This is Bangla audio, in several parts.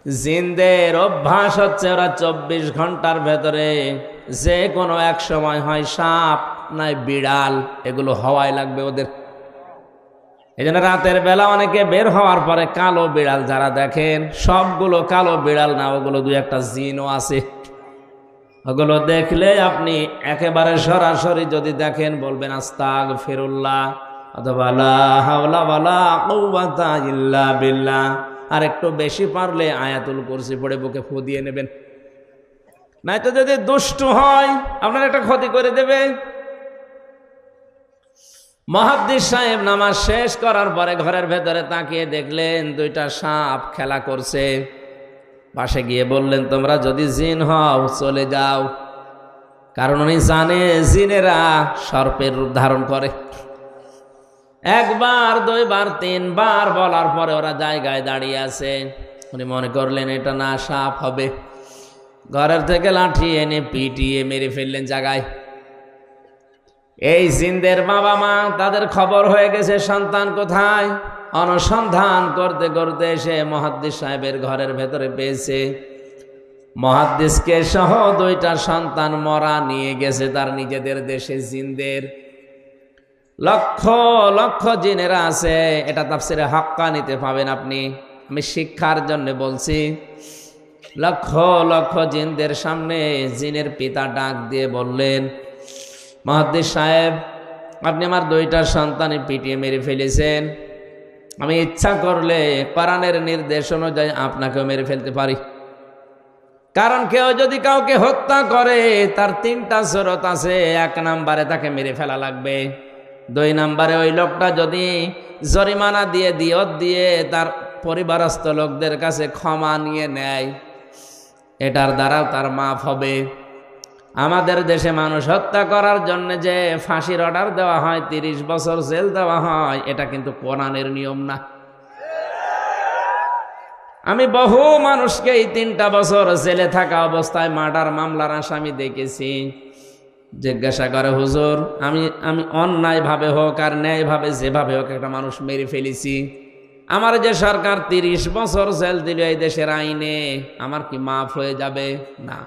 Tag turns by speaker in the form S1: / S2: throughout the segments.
S1: জিনদের অভ্যাস হচ্ছে ওরা 24 ঘন্টার ভেতরে যে কোনো এক সময় হয় সাপ নাই বিড়াল, এগুলো হওয়াই লাগবে ওদের। এই জন্য রাতের বেলা অনেকে বের হওয়ার পরে কালো বিড়াল যারা দেখেন, সবগুলো কালো বিড়াল না, ওগুলো দুই একটা জিনও আছে। ওগুলো দেখলে আপনি একেবারে সরাসরি যদি দেখেন বলবেন আস্তাগফিরুল্লাহ অথবা লা হাওলা ওয়ালা কুওয়াতা ইল্লা বিল্লাহ। আর একটু বেশি পারলে আয়াতুল কুরসি পড়ে বুকে ফু দিয়ে নেবেন, নয়তো যদি দুষ্টু হয় আপনার একটা ক্ষতি করে দেবে। মুহাদ্দিস সাহেব নামাজ শেষ করার পরে ঘরের ভেতরে তাকিয়ে দেখলেন দুইটা সাপ খেলা করছে। পাশে গিয়ে বললেন, তোমরা যদি জিন হও চলে যাও। কারণ উনি জানে জিনেরা সর্পের রূপ ধারণ করে। একবার, দুইবার, তিনবার বলার পরে ওরা জায়গায় দাঁড়িয়ে আছে। উনি মনে করলেন এটা না সাপ হবে। ঘরের থেকে লাঠি এনে পিটিয়ে মেরে ফেললেন জায়গায়। এই জিনদের বাবা মা তাদের খবর হয়ে গেছে সন্তান কোথায়। অনুসন্ধান করতে করতে এসে মুহাদ্দিস সাহেবের ঘরের ভেতরে পেয়েছে। মুহাদ্দিসকে সহ দুইটা সন্তান মরা নিয়ে গেছে তার নিজেদের দেশে জিনদের। লক্ষ লক্ষ জিনেরা আছে, এটা তাফসিরে হাক্কানিতে পাবেন আপনি। আমি শিক্ষার জন্য বলছি। লক্ষ লক্ষ জিনদের সামনে জিনের পিতা ডাক দিয়ে বললেন, মুহাদ্দিস সাহেব, আপনি আমার দুইটা সন্তানই পিটিয়ে মেরে ফেলেছেন। আমি ইচ্ছা করলে কোরআনের নির্দেশ অনুযায়ী আপনাকেও মেরে ফেলতে পারি। কারণ কেউ যদি কাউকে হত্যা করে তার তিনটা শরত আছে। 1 নম্বরে তাকে মেরে ফেলা লাগবে। 2 নম্বরে ওই লোকটা যদি জরিমানা দিয়ে দিয়ত দিয়ে তার পরিবারস্থ লোকদের কাছে ক্ষমা নিয়ে নেয়, এটার দ্বারাও তার মাফ হবে। আমাদের দেশে মানুষ হত্যা করার জন্য যে ফাঁসির অর্ডার দেওয়া হয়, 30 বছর জেল দেওয়া হয়, এটা কিন্তু কোরআনের নিয়ম না। আমি বহু মানুষকে এই 3টা বছর জেলে থাকা অবস্থায় মার্ডার মামলার আসামি দেখেছি। জিজ্ঞাসা করে, হুজুর, আমি অন্যায়ভাবে হোক আর ন্যায়ভাবে যেভাবে হোক একটা মানুষ মেরে ফেলেছি, আমার যে সরকার 30 বছর জেল দিল এই দেশের আইনে, আমার কি মাফ হয়ে যাবে? না।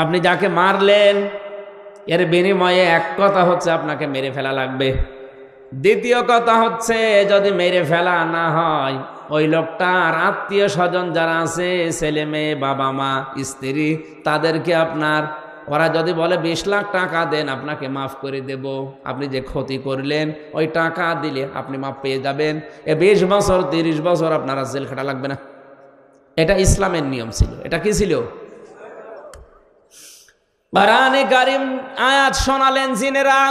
S1: আপনি যাকে মারলেন এর বিনিময়ে এক কথা হচ্ছে আপনাকে মেরে ফেলা লাগবে। দ্বিতীয় কথা হচ্ছে, যদি মেরে ফেলা না হয়, ওই লোকটার আত্মীয় স্বজন যারা আছে, ছেলে মেয়ে, বাবা মা, স্ত্রী, তাদেরকে আপনার, ওরা যদি বলে 20 লাখ টাকা দেন আপনাকে মাফ করে দেব, আপনি যে ক্ষতি করলেন ওই টাকা দিলে আপনি মাফ পেয়ে যাবেন। 20 বছর 30 বছর আপনারা জেল খাটা লাগবে না। এটা ইসলামের নিয়ম ছিল। এটা কি ছিল? কোরআনে কারীম আয়াত শোনালেন জিনেরা,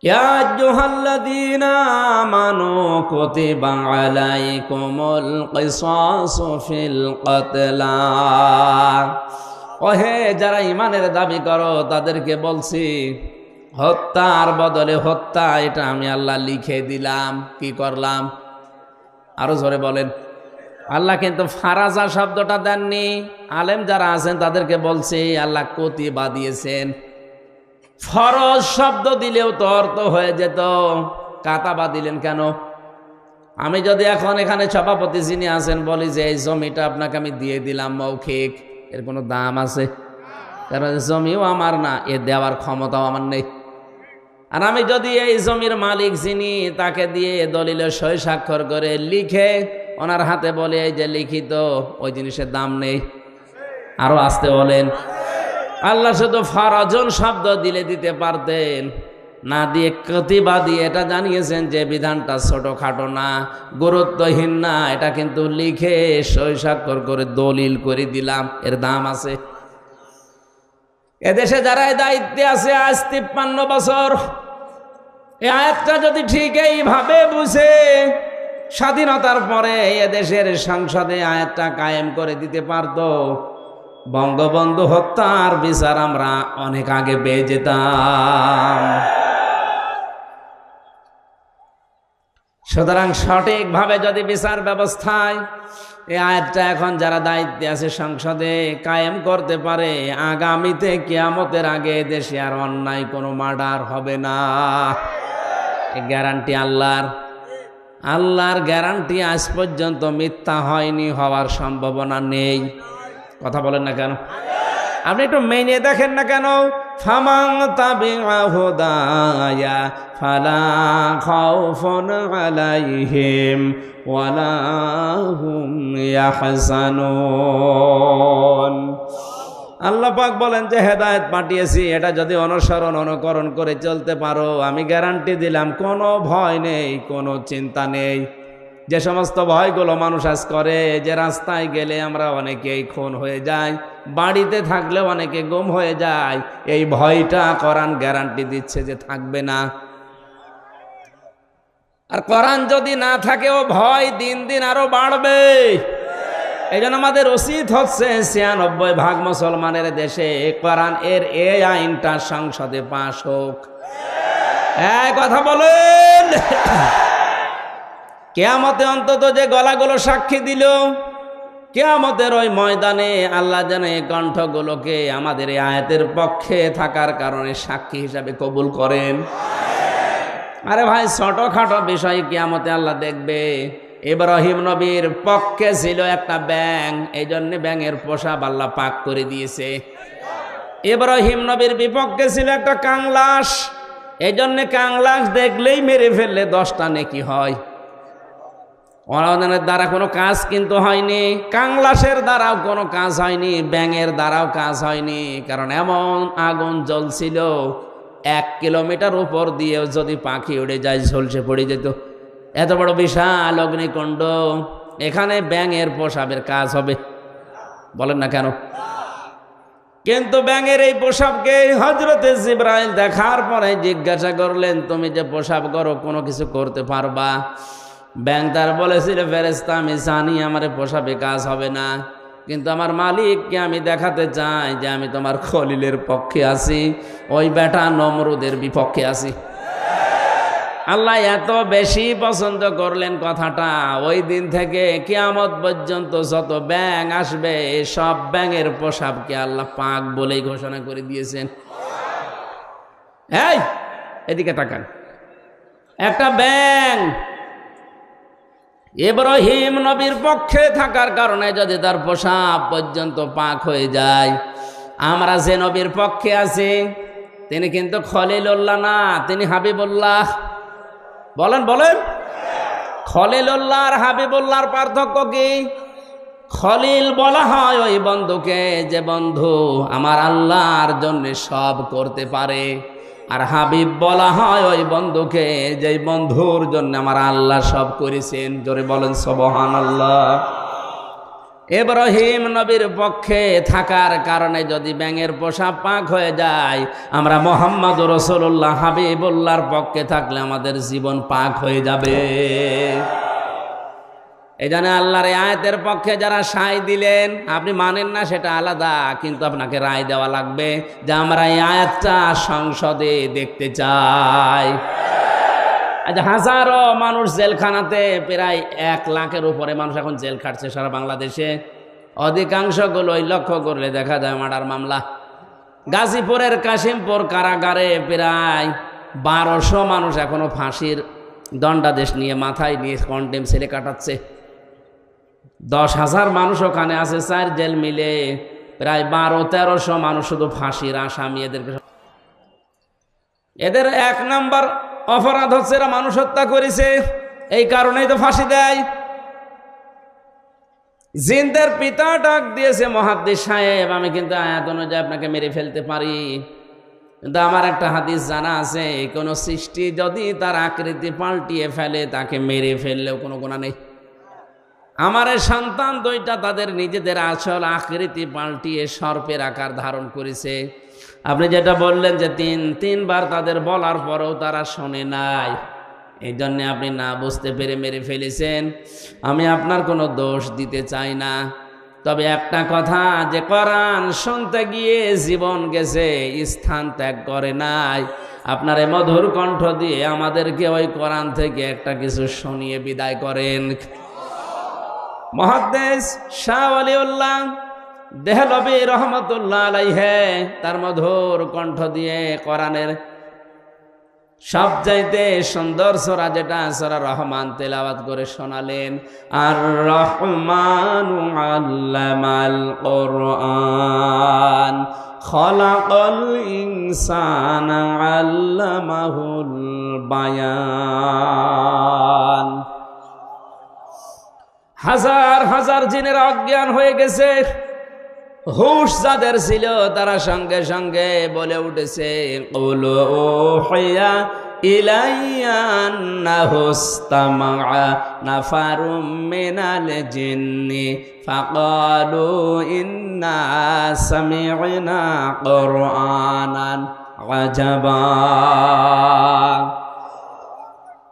S1: ইয়া আইয়ুহাল্লাযীনা আমানু কুতিবা আলাইকুমুল কিসাসু ফিল কতলা। ওহে যারা ঈমানের দাবি করো তাদেরকে বলছি, হত্যার বদলে হত্যা এটা আমি আল্লাহ লিখে দিলাম। কি করলাম? আরো জোরে বলেন। আল্লাহ কিন্তু ফারাজা শব্দটা দেননি। আলেম যারা আছেন তাদেরকে বলছি আল্লাহ কতিবা দিয়েছেন। ফরজ শব্দ দিলেও তো অর্থ হয়ে যেত, কাতাবা দিলেন কেন? আমি যদি এখন এখানে সভাপতি যিনি আছেন বলি যে এই জমিটা আপনাকে আমি দিয়ে দিলাম মৌখিক, এর কোনো দাম আছে? কারণ জমিও আমার না, এ দেওয়ার ক্ষমতাও আমার নেই। আর আমি যদি এই জমির মালিক যিনি, তাকে দিয়ে দলিলে সই স্বাক্ষর করে লিখে ওনার হাতে বলে এই যে লিখিত, ওই জিনিসের দাম নেই। আরো আসতে বলেন। আল্লাহ শুধু ফারাজন শব্দ দিলে দিতে পারতেন, না দিয়ে কতিবা দিয়ে এটা জানিয়েছেন যে বিধানটা ছোটখাটো না, গুরুত্বহীন না, এটা কিন্তু লিখে সই স্বাক্ষর করে দলিল করে দিলাম, এর দাম আছে। এদেশে যারা দায়িত্বে আছে আজ 53 বছর, এই আয়াতটা যদি ঠিক এইভাবে বুঝে স্বাধীনতার পরে এদেশের সংসদে আয়াতটা কায়েম করে দিতে পারত, বঙ্গবন্ধু হত্যার বিচার আমরা অনেক আগে পেয়ে যেতাম। সুতরাং সঠিকভাবে যদি বিচার ব্যবস্থায় এই আয়াতটা এখন যারা দায়িত্বে আছে সংসদে কায়েম করতে পারে, আগামীতে কিয়ামতের আগে দেশে আর অন্যায় কোনো মার্ডার হবে না। গ্যারান্টি আল্লাহর। আল্লাহর গ্যারান্টি আজ পর্যন্ত মিথ্যা হয়নি, হওয়ার সম্ভাবনা নেই। কথা বলেন না কেন? আপনি একটু মেনে দেখেন না কেন? ফামান তাবিআ হুদায়া ফালা খাউফুন আলাইহিম ওয়ালা হুম ইয়াহজানুন। আল্লাহ পাক বলেন যে হেদায়েত পাঠিয়েছি, এটা যদি অনুসরণ অনুকরণ করে চলতে পারো, আমি গ্যারান্টি দিলাম কোনো ভয় নেই, কোনো চিন্তা নেই। যে সমস্ত ভয়গুলো মানুষ আজ করে, যে রাস্তায় গেলে আমরা অনেকেই খুন হয়ে যাই, বাড়িতে থাকলে অনেকে গুম হয়ে যায়, এই ভয়টা কোরআন গ্যারান্টি দিচ্ছে যে থাকবে না। আর কোরআন যদি না থাকে, ও ভয় দিন দিন আরো বাড়বে। এই জন্য আমাদের উচিত হচ্ছে ৯৬% মুসলমানের দেশে কোরআন এর এই আইনটা সংসদে পাশ হোক। এই কথা বলেন। কিয়ামতে অন্তত যে গলাগুলো সাক্ষী দিল, কিয়ামতের ওই ময়দানে আল্লাহ যেন এই কণ্ঠগুলোকে আমাদের এই আয়াতের পক্ষে থাকার কারণে সাক্ষী হিসাবে কবুল করেন। আরে ভাই, ছোটখাটো বিষয় কিয়ামতে আল্লাহ দেখবে। ইব্রাহিম নবীর পক্ষে ছিল একটা ব্যাঙ, এই জন্য ব্যাঙের পোশাক আল্লাহ পাক করে দিয়েছে। ইব্রাহিম নবীর বিপক্ষে ছিল একটা কাংলাস, এই জন্য কাংলাস দেখলেই মেরে ফেললে 10টা নেকি হয়। ওনাদের দ্বারা কোনো কাজ কিন্তু হয়নি, কাংলাসের দ্বারাও কোনো কাজ হয়নি, ব্যাঙের দ্বারাও কাজ হয়নি। কারণ এমন আগুন জ্বলছিল, 1 কিলোমিটার উপর দিয়েও যদি পাখি উড়ে যায় ঝলসে পড়ে যেত। এত বড় বিশাল অগ্নিকুণ্ড, এখানে ব্যাঙের পোশাকের কাজ হবে? বলেন না কেন? কিন্তু ব্যাঙের এই পোশাককে হযরতে জিবরাইল দেখার পরে জিজ্ঞাসা করলেন, তুমি যে পোশাক করো কোনো কিছু করতে পারবা? ব্যাঙ তার বলেছিল, ফেরেশতা আমি জানি আমার পোশাকে কাজ হবে না, কিন্তু আমার মালিককে আমি দেখাতে চাই যে আমি তোমার খলিলের পক্ষে আছি, ওই বেটা নমরুদের বিপক্ষে আছি। আল্লাহ এত বেশি পছন্দ করলেন কথাটা, ওই দিন থেকে কিয়ামত পর্যন্ত যত ব্যাঙ আসবে সব ব্যাঙের পোশাককে আল্লাহ পাক বলেই ঘোষণা করে দিয়েছেন। এই এদিকে তাকান, একটা ব্যাঙ ইব্রাহিম নবীর পক্ষে থাকার কারণে যদি তার পোশাক পর্যন্ত পাক হয়ে যায়, আমরা যে নবীর পক্ষে আছি তিনি কিন্তু খলিলুল্লাহ না, তিনি হাবিবুল্লাহ। বলেন বলেন, খলিলুল্লাহ আর হাবিবুল্লাহর পার্থক্য কি? খলিল বলা হয় ওই বন্ধুকে যে বন্ধু আমার আল্লাহর জন্য সব করতে পারে, আর হাবিব বলা হয় ওই বন্ধুকে যে বন্ধুর জন্য আমার আল্লাহ সব করেছেন। জোরে বলেন সুবহানাল্লাহ। ইব্রাহিম নবীর পক্ষে থাকার কারণে যদি ব্যাঙের পোশাক পাক হয়ে যায়, আমরা মুহাম্মদুর রাসূলুল্লাহ হাবিবুল্লাহর পক্ষে থাকলে আমাদের জীবন পাক হয়ে যাবে। এই জন্য আল্লাহর আয়াতের পক্ষে যারা সায় দিলেন, আপনি মানেন না সেটা আলাদা, কিন্তু আপনাকে রায় দেওয়া লাগবে যে আমরা এই আয়াতটা সংসদে দেখতে চাই। আচ্ছা, হাজারো মানুষ জেলখানাতে, প্রায় 1 লাখের উপরে মানুষ এখন জেল খাটছে সারা বাংলাদেশে। অধিকাংশগুলোই লক্ষ্য করলে দেখা যায় মার্ডার মামলা। গাজীপুরের কাশিমপুর কারাগারে প্রায় 1200 মানুষ এখনো ফাঁসির দণ্ডাদেশ নিয়ে মাথায় নিয়ে কন্টেম ছেলে কাটাচ্ছে। 10,000 মানুষ ওখানে আছে, 4 জেল মিলে প্রায় 1200-1300 মানুষ শুধু ফাঁসির আসামি। এদের 1 নাম্বার অপরাধ হচ্ছে এরা মানুষ হত্যা করেছে, এই কারণেই তো ফাঁসি দেয়। জিনদের পিতা ডাক দিয়েছে, মুহাদ্দিস সাহেব আমি কিন্তু আয়াত অনুযায়ী আপনাকে মেরে ফেলতে পারি, কিন্তু আমার একটা হাদিস জানা আছে, কোনো সৃষ্টি যদি তার আকৃতি পাল্টিয়ে ফেলে তাকে মেরে ফেললেও কোনো গুনাহ নেই। আমার সন্তান 2টা তাদের নিজেদের আসল আকৃতি পাল্টিয়ে সর্পের আকার ধারণ করেছে। আপনি যেটা বললেন যে 3বার তাদের বলার পরেও তারা শোনে নাই, এই জন্যে আপনি না বুঝতে পেরে মেরে ফেলেছেন। আমি আপনার কোনো দোষ দিতে চাই না, তবে একটা কথা, যে কোরআন শুনতে গিয়ে জীবন গেছে, স্থান ত্যাগ করে নাই, আপনার এই মধুর কণ্ঠ দিয়ে আমাদেরকে ওই কোরআন থেকে একটা কিছু শুনিয়ে বিদায় করেন। মুহাদ্দিস শাহ ওয়ালিউল্লাহ দেহলভী রহমতুল্লাহ আলাইহি তার মধুর কণ্ঠ দিয়ে কোরআনের সবচাইতে সুন্দর সূরা যেটা সূরা রহমান তেলাওয়াত করে শোনালেন, আর রহমানু আল্লামাল কুরআন খলাকাল ইনসানা আল্লামাহুল বায়ান। হাজার হাজার জিনের অজ্ঞান হয়ে গেছে, হুশ যাদের ছিল তারা সঙ্গে সঙ্গে বলে উঠেছে, কুলু উহিয়া ইলাইয়া আন্নাহু ইসতামাআ নাফারুম মিনাল জিন্নি ফাকালু ইন্না সামি'না কুরআনান আজাবা।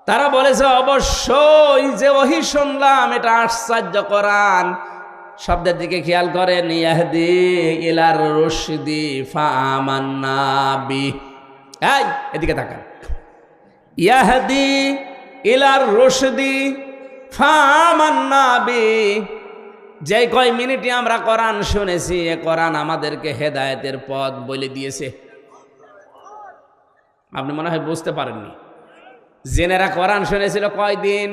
S1: তারা বলেছে অবশ্যই যে ওহী শুনলাম এটা আশ্চর্য কোরআন। শব্দের দিকে খেয়াল করেন, ইয়াহদি ইলার রুশদি ফাআমান্না বি। এই এদিকে তাকান, ইয়াহদি ইলার রুশদি ফাআমান্না বি। যে কয় মিনিটে আমরা কোরআন শুনেছি, এ কোরআন আমাদেরকে হেদায়েতের পথ বলে দিয়েছে। আপনি মনে হয় বুঝতে পারেননি, জেনেরা কোরআন শুনেছিল কয়দিন?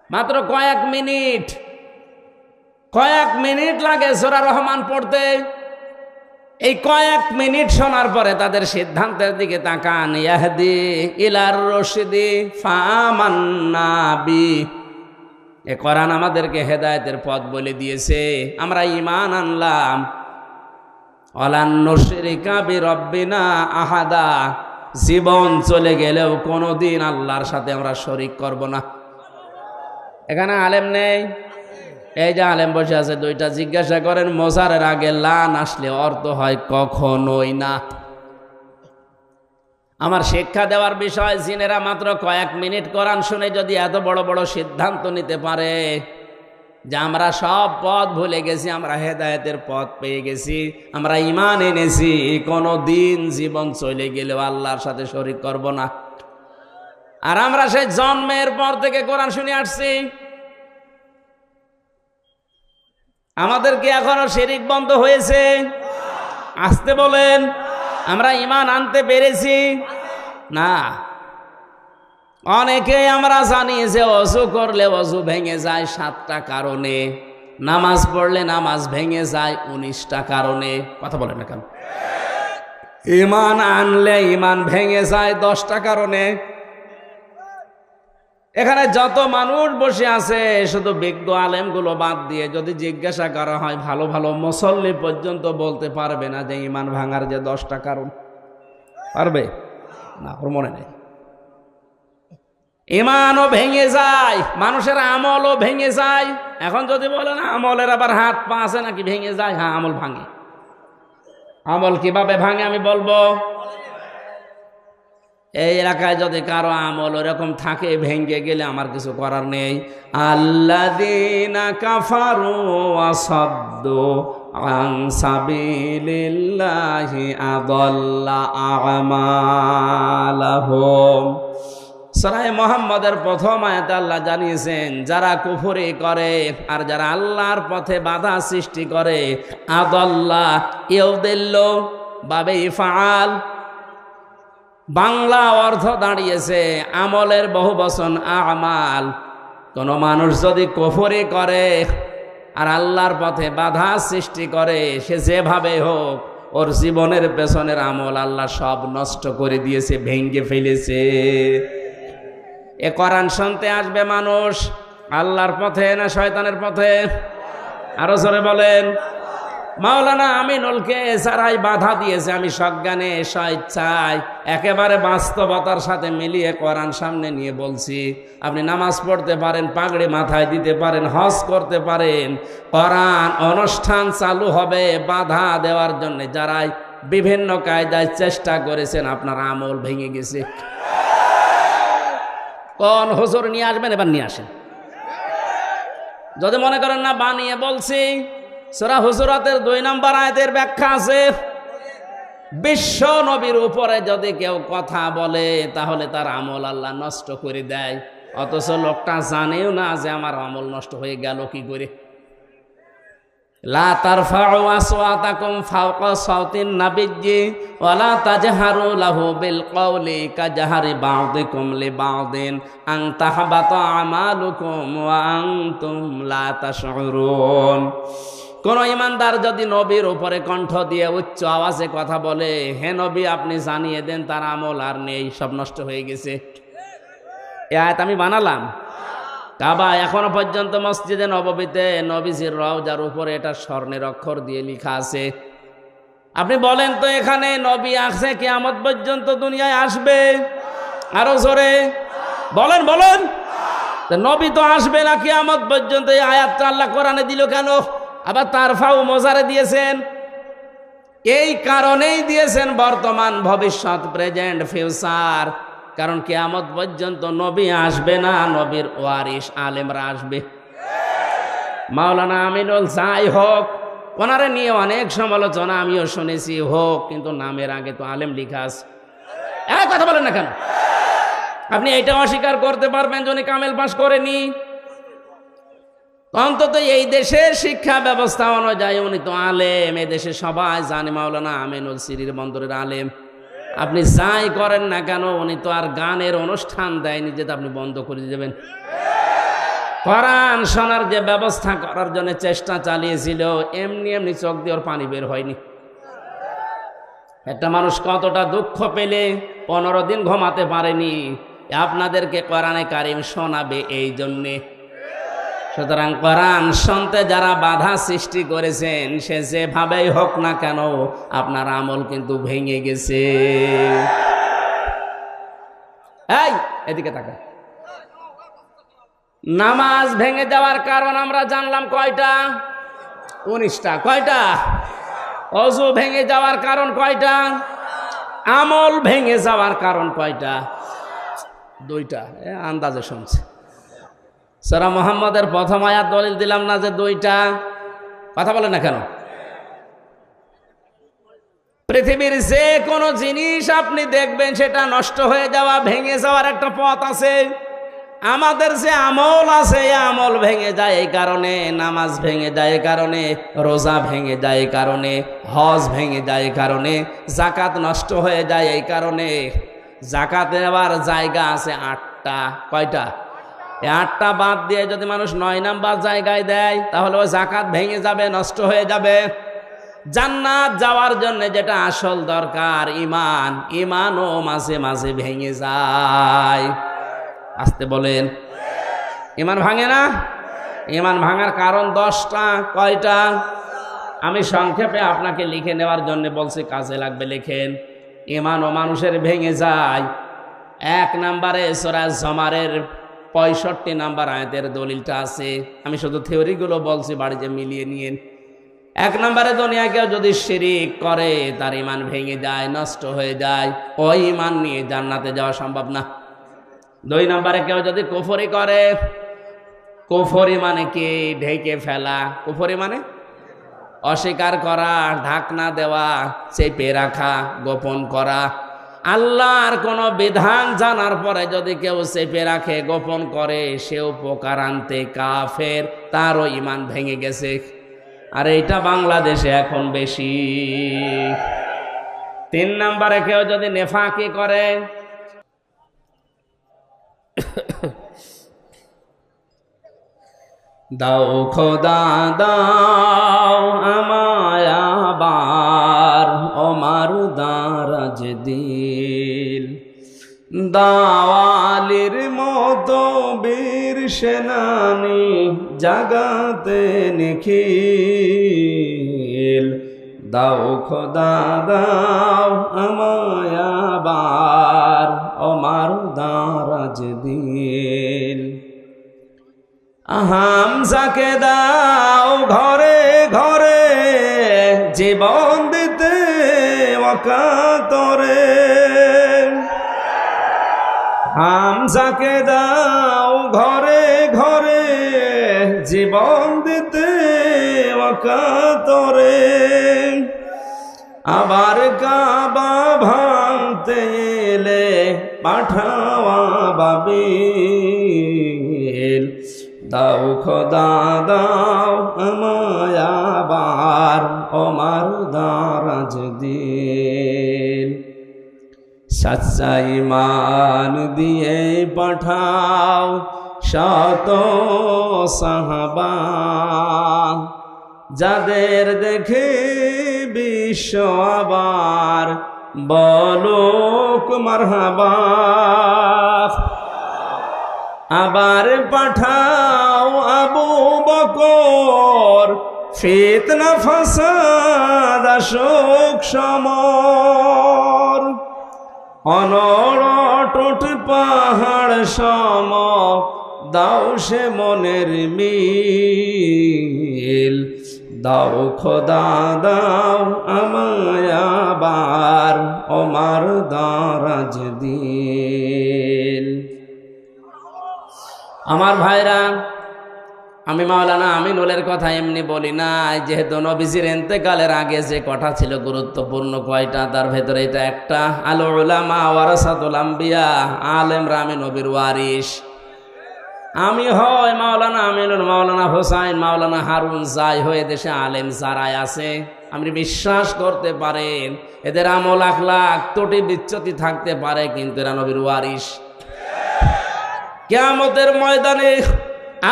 S1: মাত্র কয়েক মিনিট। কয়েক মিনিট লাগে সূরা রহমান পড়তে। এই কয়েক মিনিট শোনার পরে তাদের সিদ্ধান্তের দিকে তাকান, ইয়াহদি ইলার রশদি ফাআমান্না বি। এ কোরআন আমাদেরকে হেদায়েতের পথ বলে দিয়েছে, আমরা ঈমান আনলাম। ওয়ালান নুশরিকা বিরাব্বিনা আহাদা। জীবন চলে গেলেও কোনোদিন আল্লাহর সাথে আমরা শরীক করব না। এখানে আলেম নেই? এই যে আলেম বসে আছে দুইটা, জিজ্ঞাসা করেন মোজারের আগে লান আসলে অর্থ হয় কখনোই না। আমার শিক্ষা দেওয়ার বিষয়, জিনেরা মাত্র কয়েক মিনিট কোরআন শুনে যদি এত বড় বড় সিদ্ধান্ত নিতে পারে যে আমরা সব পথ ভুলে গেছি, আমরা হেদায়েতের পথ পেয়ে গেছি, আমরা ঈমান এনেছি, কোনো দিন জীবন চলে গেলেও আল্লাহর সাথে শরীক করব না। আর আমরা সেই জন্মের পর থেকে কোরআন শুনে আসছি। আমাদের কি এখনো শিরিক বন্ধ হয়েছে? আসতে বলেন। আমরা ঈমান আনতে পেরেছি না। অনেকেই আমরা জানি যে অজু করলে অজু ভেঙে যায় 7টা কারণে, নামাজ পড়লে নামাজ ভেঙে যায় 19টা কারণে। কথা বলেন না কেন? ঈমান আনলে ঈমান ভেঙে যায় 10টা কারণে। এখানে যত মানুষ বসে আছে শুধু বিজ্ঞ আলেমগুলো বাদ দিয়ে যদি জিজ্ঞাসা করা হয়, ভালো ভালো মুসল্লি পর্যন্ত বলতে পারবে না যে ঈমান ভাঙার যে 10টা কারণ। পারবে না? ওর মনে নেই। ঈমানও ভেঙে যায়, মানুষের আমলও ভেঙে যায়। এখন যদি বলেন আমলের আবার হাত পা আছে নাকি ভেঙে যায়? হ্যাঁ, আমল ভাঙে। আমল কিভাবে ভাঙে আমি বলবো। এই এলাকায় যদি কারো আমল ওরকম থাকে, ভেঙে গেলে আমার কিছু করার নেই। আল্লাযীনা কাফারু ওয়া সাদ্দু আন সাবিলিল্লাহি আযাল্লা আমালাহুম। সূরা মুহাম্মদের প্রথম আয়াতে আল্লাহ জানিয়েছেন, যারা কুফরি করে আর যারা আল্লাহর পথে বাধা সৃষ্টি করে, আযাল্লা ইউদিল্লু বাবে ইফআল, বাংলা অর্থ দাঁড়িয়েছে আমলের বহুবচন আমাল। কোন মানুষ যদি কুফরি করে আর আল্লাহর পথে বাধা সৃষ্টি করে, সে যেভাবে হোক ওর জীবনের পেছনের আমল আল্লাহ সব নষ্ট করে দিয়েছে, ভেঙে ফেলেছে। এ কোরআন শুনতে আসবে মানুষ আল্লাহর পথে না শয়তানের পথে? আরো জোরে বলেন। মাওলানা আমিনুলকে এছাড়াই বাধা দিয়েছে। আমি সজ্ঞানে স্বেচ্ছায় একেবারে বাস্তবতার সাথে মিলিয়ে কোরআন সামনে নিয়ে বলছি, আপনি নামাজ পড়তে পারেন, পাগড়ি মাথায় দিতে পারেন, হজ করতে পারেন, কোরআন অনুষ্ঠান চালু হবে বাধা দেওয়ার জন্য যারাই বিভিন্ন কায়দায় চেষ্টা করেছেন, আপনার আমল ভেঙে গেছে। কোন হুজুর নিয়ে আসবেন? এবার নিয়ে আসেন। যদি মনে করেন না বানিয়ে বলছি, সূরা হুজুরাতের 2 নম্বর আয়াতের ব্যাখ্যা আছে। বিশ্ব নবীর উপরে যদি কেউ কথা বলে তাহলে তার আমল আল্লাহ নষ্ট করে দেয়, অথচ লোকটা জানেও না যে আমার আমল নষ্ট হয়ে গেল কি করে। লা তারফাউ আসওয়াতাকুম ফাওকা সাওতিন নাবিয়্যি ওয়া লা তাজহারু লাহু বিল কওলি কাজহারি বা'দিকুম লিবা'দিন আন তাহবাতা আমালুকুম ওয়া আনতুম লা তাশউরুন। কোন ইমানদার যদি নবীর উপরে কণ্ঠ দিয়ে উচ্চ আওয়াজে কথা বলে, হে নবী আপনি জানিয়ে দেন তার আমল আর নেই, সব নষ্ট হয়ে গেছে। এই আয়াত আমি বানালাম। কাবা এখনো পর্যন্ত মসজিদে নববীতে নবীজির রওজার উপরে এটা স্বর্ণের অক্ষর দিয়ে লেখা আছে। আপনি বলেন তো এখানে নবী আসছে কিয়ামত পর্যন্ত দুনিয়ায় আসবে? আরো জোরে বলেন বলেন। তো নবী তো আসবে না কিয়ামত পর্যন্ত, এই আয়াতটা আল্লাহ কোরআনে দিল কেন? আবার তারফাউ মোজারে দিয়েছেন, এই কারণেই দিয়েছেন বর্তমান ভবিষ্যৎ প্রেজেন্ট ফিউচার। কারণ কিয়ামত পর্যন্ত নবী আসবে না, নবীর ওয়ারিস আলেমরা আসবে। মাওলানা আমিনুল যাই হোক, ওনারে নিয়ে অনেক সমালোচনা আমিও শুনেছি হোক, কিন্তু নামের আগে তো আলেম লেখা আছে। কথা বলেন না কেন? আপনি এইটা অস্বীকার করতে পারবেন যে উনি কামেল পাস করেনি? অন্তত এই দেশের শিক্ষা ব্যবস্থা অনুযায়ী উনি তো আলেম, এই দেশে সবাই জানে মাওলানা আমিনুল সিরির বন্দরের আলেম। আপনি যাই করেন না কেন, উনি তো আর গানের অনুষ্ঠান দেয়নি যে আপনি বন্ধ করে দেবেন। কোরআন শোনার যে ব্যবস্থা করার জন্য চেষ্টা চালিয়েছিল, এমনি এমনি চোখ দিয়ে ওর পানি বের হয়নি। একটা মানুষ কতটা দুঃখ পেলে 15 দিন ঘুমাতে পারেনি, আপনাদেরকে কোরআনে কারিম শোনাবে এই জন্যে। সুতরাং কোরআন শুনতে যারা বাধা সৃষ্টি করেছেন, সে যেভাবেই হোক না কেন আপনার আমল কিন্তু ভেঙে গেছে। এই এদিকে তাকা। নামাজ ভেঙে যাওয়ার কারণ আমরা জানলাম কয়টা? 19টা। কয়টা? ওযু ভেঙে যাওয়ার কারণ কয়টা? আমল ভেঙে যাওয়ার কারণ কয়টা? 2টা। আন্দাজে শুনছে। সূরা মুহাম্মদের প্রথম আয়াত দলিল দিলাম না যে 2টা? কথা বলে না কেন? পৃথিবীর যে কোনো জিনিস আপনি দেখবেন সেটা নষ্ট হয়ে যাওয়া, ভেঙে যাওয়ার একটা পথ আছে। আমাদের যে আমল আছে, এই আমল ভেঙে যায় এই কারণে, নামাজ ভেঙে যায় এই কারণে, রোজা ভেঙে যায় এই কারণে, হজ ভেঙে যায় এই কারণে, যাকাত নষ্ট হয়ে যায় এই কারণে। যাকাত নেওয়ার জায়গা আছে 8টা। কয়টা? 8টা বাদ দিয়ে যদি মানুষ 9 নাম্বার জায়গায় দেয়, তাহলে ওই যাকাত ভেঙে যাবে, নষ্ট হয়ে যাবে। জান্নাত যাওয়ার জন্য যেটা আসল দরকার ঈমান, ঈমানও মাঝে মাঝে ভেঙে যায়। আসতে বলেন। ঈমান ভাঙে না? ঈমান ভাঙার কারণ 10টা। কয়টা? আমি সংক্ষেপে আপনাকে লিখে নেওয়ার জন্য বলছি, কাজে লাগবে লিখেন। ঈমানও মানুষের ভেঙে যায়। 1 নম্বরে সূরা জুমারের 65 নাম্বার আয়াতের দলিলটা আছে। আমি শুধু থিওরিগুলো বলছি, বাড়িতে মিলিয়ে নিয়েন। 1 নম্বরে দুনিয়া কেউ যদি শিরিক করে, তার ঈমান ভেঙে যায়, নষ্ট হয়ে যায়। ওই ঈমান নিয়ে জান্নাতে যাওয়া সম্ভব না। 2 নম্বরে কেউ যদি কুফরি করে, কুফরি মানে কি? ঢেকে ফেলা। কুফরি মানে অস্বীকার করা, ঢাকনা দেওয়া, চেপে রাখা, গোপন করা। আল্লাহর কোনো বিধান জানার পরে যদি কেউ চেপে রাখে, গোপন করে, সেও উপকারান্তে কাফের, তারও ঈমান ভেঙে গেছে। আর এইটা বাংলাদেশে এখন বেশি। 3 নম্বরে কেউ যদি নেফাকি করে, দাও খোদা দাও আমায় আবার ওমার দারাজ দিল, দাওয়ালির মতো বীর সেনানি জাগাতে নিখিল, দাও খোদা দাও আমায় আবার ওমার দারাজ দিল, হামজাকে দাও ঘরে ঘরে জীবন দিতে ওয়াকাতরে, হামজাকে দাও ঘরে ঘরে জীবন দিতে ওয়াকাতরে, আবার কাবা ভাঙতে এলে পাঠাওয়া বাবি, দাও খোদা দাও আমায় আবার ওমার দারাজ দিল। সচ্চা ঈমান দিয়ে পাঠাও শত সাহাবা, যাদের দেখে বিশ্ব আবার বলুক মারহাবা। আবার পাঠাও আবু বকর, ফিতনা ফাসাদ আসুক সমর। অনড় পাহাড় সম দাও সে মনের মিল। দাও খোদা দাও আমায় আবার ওমার দারাজ দিল। আমার ভাইরা, আমি মাওলানা আমিনুলের কথা এমনি বলি না, যেহেতু নবীজির ইন্তেকালের আগে যে কথা ছিল গুরুত্বপূর্ণ কয়টা, তার ভেতরে এটা একটা। আল উলামা ওয়ারাসাতুল আম্বিয়া, আলেমরা আমি নবীর ওয়ারিস। আমি হয় মাওলানা আমিনুল, মাওলানা হোসাইন, মাওলানা হারুন, যাই হয়ে দেশে আলেম যারাই আছে, আপনি বিশ্বাস করতে পারেন এদের আমল আখলাক ত্রুটি বিচ্যুতি থাকতে পারে, কিন্তু এরা নবীর ওয়ারিস। কিয়ামতের ময়দানে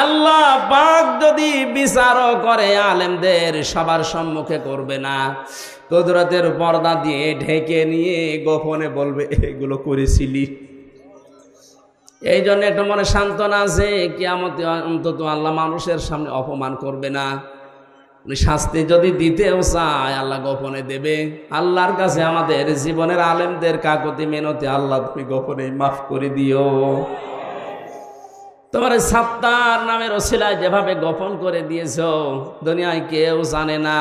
S1: আল্লাহ পাক যদি বিচারও করে আলেমদের, সবার সম্মুখে করবে না, কুদরতের পর্দা দিয়ে ঢেকে নিয়ে গোপনে বলবে এগুলো করেছিলি। এই জন্য একটা মনে সান্ত্বনা আছে, কিয়ামতে অন্তত আল্লাহ মানুষের সামনে অপমান করবে না। শাস্তি যদি দিতেও চায় আল্লাহ গোপনে দেবে। আল্লাহর কাছে আমাদের জীবনের আলেমদের কাকুতি মিনতি, আল্লাহ তুমি গোপনে মাফ করে দিও। তোমার সাত্তার নামের ওসিলায় যেভাবে গোপন করে দিয়েছো, দুনিয়ায় কেউ জানে না।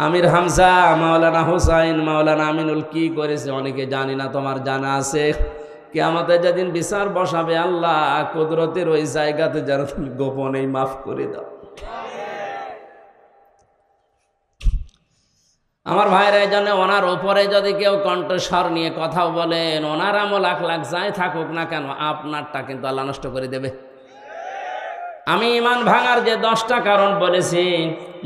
S1: আমির হামজা, মাওলানা হোসাইন, মাওলানা আমিনুল কি করেছে অনেকে জানি না, তোমার জানা আছে। কিয়ামতে যেদিন বিচার বসাবে আল্লাহ কুদরতের ওই জায়গাতে যেন তুমি গোপনেই মাফ করে দাও। আমার ভাইরা, এই জন্য ওনার ওপরে যদি কেউ কণ্ঠস্বর নিয়ে কথাও বলেন, ওনার আমল আখলাক যাই থাকুক না কেন, আপনারটা কিন্তু আল্লাহ নষ্ট করে দেবে। আমি ইমান ভাঙার যে 10টা কারণ বলেছি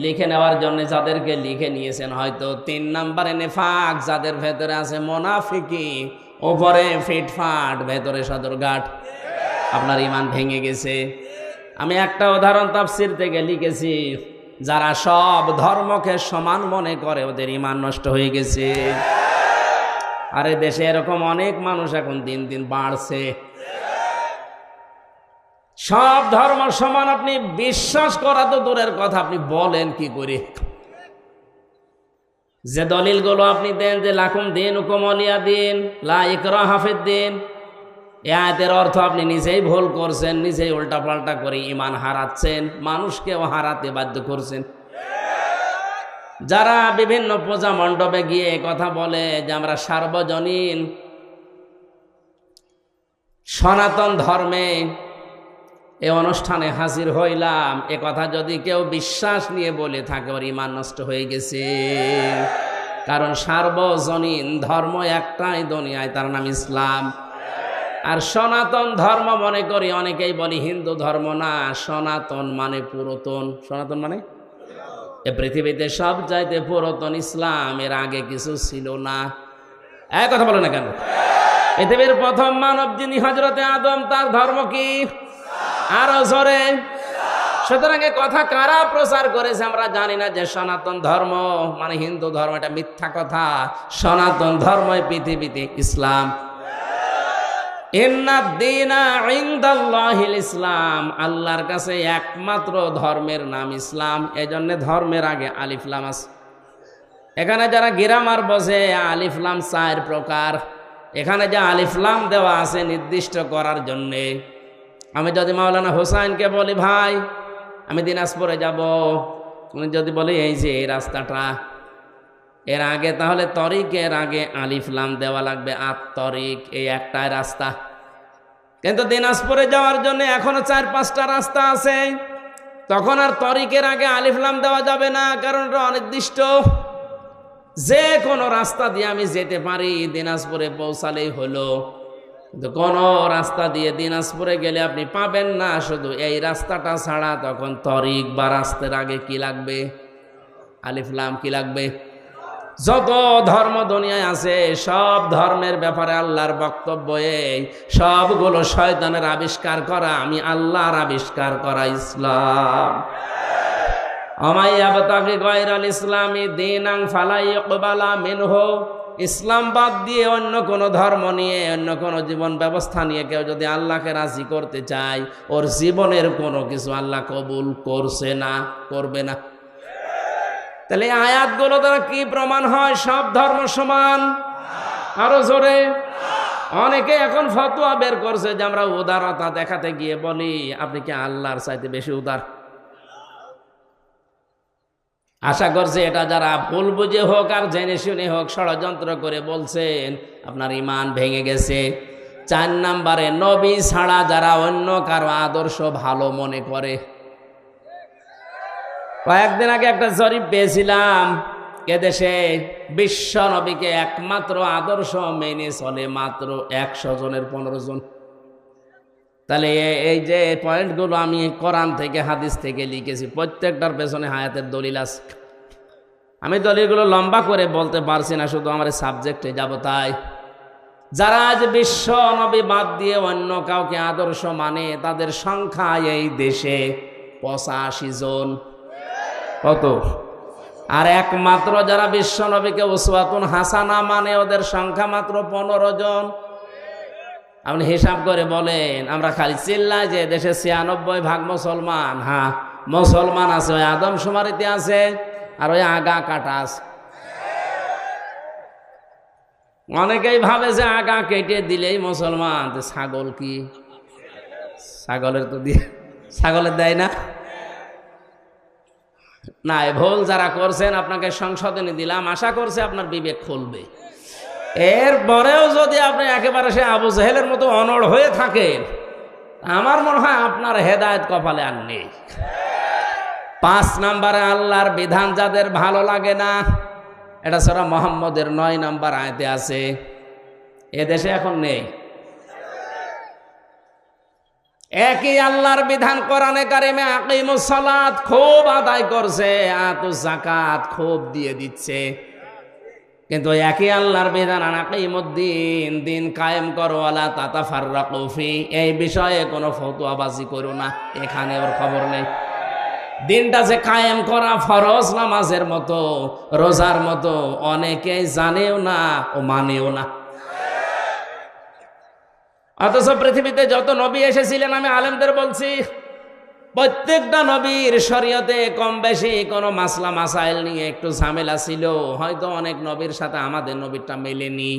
S1: লিখে নেওয়ার জন্য, যাদেরকে লিখে নিয়েছেন হয়তো 3 নম্বরে নেফাক, যাদের ভেতরে আছে মোনাফিকি, ওপরে ফিটফাট, ভেতরে সদরঘাট, আপনার ইমান ভেঙে গেছে। আমি একটা উদাহরণ তাফসীর থেকে লিখেছি, যারা সব ধর্মকে সমান মনে করে ওদের ইমান নষ্ট হয়ে গেছে। আরে দেশে এরকম অনেক মানুষ এখন দিন দিন বাড়ছে। সব ধর্ম সমান আপনি বিশ্বাস করা তো দূরের কথা, আপনি বলেন কি করে? যে দলিলগুলো আপনি দেন যে লাকুম দীনুকুম ওয়ালিয়া দিন, লা ইকরাহা ফিদ্দিন, এই আয়াতের অর্থ আপনি নিজেই ভুল করছেন, নিজেই উল্টাপাল্টা করে ইমান হারাচ্ছেন, মানুষকেও হারাতে বাধ্য করছেন। যারা বিভিন্ন পূজা মণ্ডপে গিয়ে কথা বলে যে আমরা সার্বজনীন সনাতন ধর্মে এই অনুষ্ঠানে হাজির হইলাম, এ কথা যদি কেউ বিশ্বাস নিয়ে বলে থাকে, ওর ইমান নষ্ট হয়ে গেছে। কারণ সার্বজনীন ধর্ম একটাই দুনিয়ায়, তার নাম ইসলাম। আর সনাতন ধর্ম মনে করি অনেকেই বলি হিন্দু ধর্ম না, সনাতন মানে পুরাতন। সনাতন মানে এ পৃথিবীতে সব চাইতে পুরাতন ইসলাম, এর আগে কিছু ছিল না। এক কথা বলে না কেন? পৃথিবীর প্রথম মানব যিনি হযরতে আদম, তার ধর্ম কি? আরো জোরে। সুতরাং এ কথা কারা প্রচার করেছে আমরা জানি না, যে সনাতন ধর্ম মানে হিন্দু ধর্ম, এটা মিথ্যা কথা। সনাতন ধর্মই পৃথিবীতে ইসলাম। ইন্নাদ-দীনা ইনদাল্লাহিল ইসলাম, আল্লাহর কাছে একমাত্র ধর্মের নাম ইসলাম। এজন্য ধর্মের আগে আলিফ লাম আছে। এখানে যারা গ্রামার বোঝে, আলিফ লাম 4 প্রকার। এখানে যে আলিফ লাম দেওয়া আছে নির্দিষ্ট করার জন্যে। আমি যদি মাওলানা হোসাইনকে বলি ভাই আমি দিনাজপুরে যাব, উনি যদি বলে এই যে এই রাস্তাটা, এর আগে তাহলে তরিকের আগে আলিফ লাম দেওয়া লাগবে। তরিক এই একটাই রাস্তা, কিন্তু দিনাজপুরে যাওয়ার জন্য এখনো 4-5টা রাস্তা আছে। তখন আর তরিকের আগে আলিফ লাম দেওয়া যাবে না, কারণ এটা অনির্দিষ্ট। যে কোনো রাস্তা দিয়ে আমি যেতে পারি, দিনাজপুরে পৌঁছালেই হলো। কিন্তু কোন রাস্তা দিয়ে দিনাজপুরে গেলে আপনি পাবেন না, শুধু এই রাস্তাটা ছাড়া। তখন তরিক বা রাস্তার আগে কি লাগবে? আলিফ লাম কি লাগবে? যত ধর্ম দুনিয়ায় আছে সব ধর্মের ব্যাপারে আল্লাহর বক্তব্য এই, সবগুলো শয়তানের আবিষ্কার করা, আমি আল্লাহর আবিষ্কার করা ইসলাম। আমাইয়াবতাগি গায়রাল ইসলামি দীনান ফালা ইকবালা মিনহু। ইসলাম বাদ দিয়ে অন্য কোন ধর্ম নিয়ে, অন্য কোন জীবন ব্যবস্থা নিয়ে কেউ যদি আল্লাহকে রাজি করতে চায়, ওর জীবনের কোনো কিছু আল্লাহ কবুল করছে না, করবে না। তাহলে আয়াতগুলো দ্বারা কি প্রমাণ হয়? সব ধর্ম সমান? আরো জোরে। অনেকে এখন ফতোয়া বের করছে যে আমরা উদারতা দেখাতে গিয়ে বলি আপনি কি আল্লাহর চাইতে বেশি উদার? আশা করছে এটা যারা ভুল বুঝে হোক আর জেনে শুনে হোক ষড়যন্ত্র করে বলছেন, আপনার ঈমান ভেঙে গেছে। 4 নম্বরে, নবী ছাড়া যারা অন্য কারো আদর্শ ভালো মনে করে। কয়েকদিন আগে একটা জরিপ পেয়েছিলাম, এদেশে বিশ্ব নবীকে একমাত্র আদর্শ মেনে চলে মাত্র 100 জনের 15 জন। তাহলে এই যে পয়েন্টগুলো আমি কোরআন থেকে হাদিস থেকে লিখেছি, প্রত্যেকটার পেছনে হায়াতের দলিল আছে। আমি দলিলগুলো লম্বা করে বলতে পারছি না, শুধু আমার সাবজেক্টে যাব। তাই যারা আজ বিশ্ব নবী বাদ দিয়ে অন্য কাউকে আদর্শ মানে, তাদের সংখ্যা এই দেশে 85 জন। কত? আর একমাত্র যারা বিশ্ব নবীকে উসওয়াতুন হাসানা মানে, ওদের সংখ্যা মাত্র 15 জন। আপনি হিসাব করে বলেন, আমরা খালি চিল্লাই যে দেশে 96% মুসলমান। হ্যাঁ, মুসলমান আছে, ওই আদমশুমারিতে আছে, আর ওই আগা কাটা আছে। অনেকেই ভাবে যে আগা কেটে দিলেই মুসলমান। ছাগল কি? ছাগলের তো দিয়ে, ছাগলের দেয় না। না, ভুল যারা করছেন আপনাকে সংশোধনী দিলাম, আশা করছে আপনার বিবেক খুলবে। এরপরেও যদি আপনি একেবারে সে আবু জেহেলের মতো অনড় হয়ে থাকেন, আমার মনে হয় আপনার হেদায়েত কপালে আর নেই। 5 নম্বরে, আল্লাহর বিধান যাদের ভালো লাগে না, এটা সূরা মুহাম্মদের 9 নম্বর আয়াতে আছে। এদেশে এখন নেই। একই আল্লাহর বিধান কোরআনে কারিমে আকিমুস সালাত খুব আদায় করছে, আতুজ যাকাত খুব দিয়ে দিচ্ছে, কিন্তু একই আল্লাহর বিধান আকিমুদ্দিন, দিন কায়েম করো, ওয়ালা তাতাফাররাকু ফি, এই বিষয়ে কোনো ফতোয়াবাজি করো না। এখানে ওর খবর নেই। দিনটা যে কায়েম করা ফরজ নামাজের মতো, রোজার মতো, অনেকেই জানেও না ও মানেও না। অথচ পৃথিবীতে যত নবী এসেছিলেন, আমি আলেমদের বলছি, প্রত্যেকটা নবীর শরীয়তে কম বেশি কোনো মাসলা মাসাইল নিয়ে একটু ঝামেলা ছিল। হয়তো অনেক নবীর সাথে আমাদের নবীরটা মেলেনি।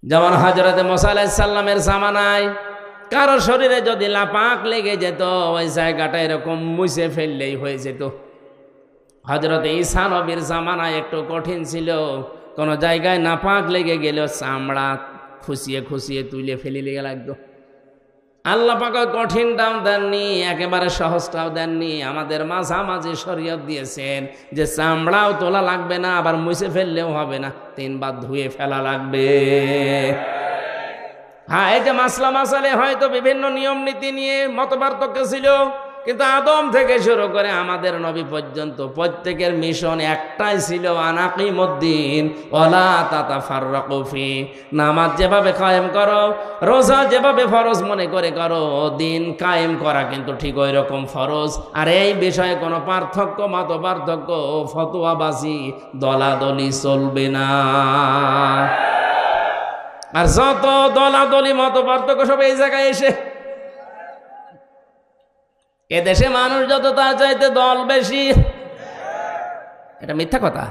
S1: যেমন হযরতে মুসা আলাইহিস সালামের জামানায় কারো শরীরে যদি লাপাক লেগে যেত, ওই জায়গাটা এরকম মুছে ফেললেই হয়ে যেত। হযরতে ঈসা নবীর জামানায় একটু কঠিন ছিল, কোনো জায়গায় নাপাক লেগে গেল চামড়া খুশিয়ে খুশিয়ে তুলে ফেলে লেগে লাগতো। আল্লাহ পাক কঠিনটাও দেননি, একেবারে সহজটাও দেননি, আমাদের মাঝামাঝি শরীয়ত দিয়েছেন যে চামড়াও তোলা লাগবে না, আবার মুছে ফেললেও হবে না, 3 বার ধুয়ে ফেলা লাগবে। হ্যাঁ, এই যে মাসলা মাসালে হয়তো বিভিন্ন নিয়ম নীতি নিয়ে মতপার্থক্য ছিল, কিন্তু আদম থেকে শুরু করে আমাদের নবী পর্যন্ত প্রত্যেকের মিশন একটাই ছিল, আনাকিমুদ্দিন ওয়ালা তাতাফাররাকু ফি। নামাজ যেভাবে কায়েম করো, রোজা যেভাবে ফরজ মনে করে করো, দিন কায়েম করা কিন্তু ঠিক ওই রকম ফরজ। আর এই বিষয়ে কোনো পার্থক্য, মত পার্থক্য, ফতোয়াবাজি, দলাদলি চলবে না। আর যত দলাদলি মত পার্থক্য সব এই জায়গায় এসে, এদেশে মানুষ যত তার চাইতে দল বেশি। এটা মিথ্যা কথা।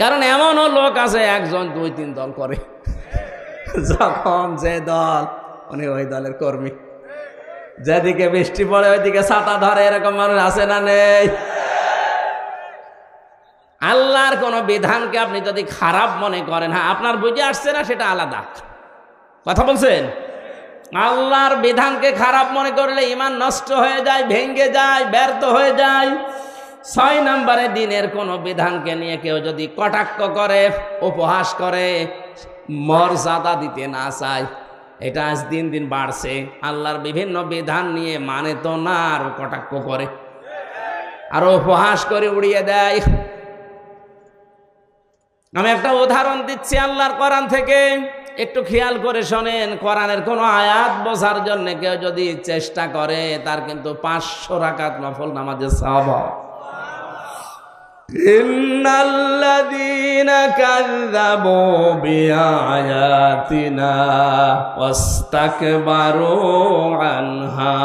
S1: কারণ এমনও লোক আছে 1 জন 2 3 দল করে, যখন যে দল উনি ওই দলের কর্মী, যেদিকে বৃষ্টি পড়ে ওইদিকে ছাতা ধরে, এরকম মানুষ আছে না নেই? আল্লাহর কোন বিধানকে আপনি যদি খারাপ মনে করেন, হ্যাঁ আপনার বুঝে আসছে না, সেটা আলাদা কথা বলছেন। আল্লাহর বিধানকে খারাপ মনে করলে ঈমান নষ্ট হয়ে যায়, ভেঙে যায়, ব্যর্থ হয়ে যায়। 6 নম্বরে, দিনের কোন বিধানকে নিয়ে কেউ যদি কটাক্ষ করে, উপহাস করে, মর্যাদা দিতে না চায়। এটা আজ দিন দিন বাড়ছে। আল্লাহর বিভিন্ন বিধান নিয়ে মানে তো না, আরো কটাক্ষ করে, আরো উপহাস করে উড়িয়ে দেয়। আমি একটা উদাহরণ দিচ্ছি আল্লাহর কোরআন থেকে, একটু খেয়াল করে শোনেন। কোরআনের কোন আয়াত বোঝার জন্য কেউ যদি চেষ্টা করে, তার কিন্তু 500 রাকাত নফল নামাজের সওয়াব হয়। ইন্নাল্লাযীনা কাযযাবু বিআয়াতিনা ওয়াস্তাকবারু আনহা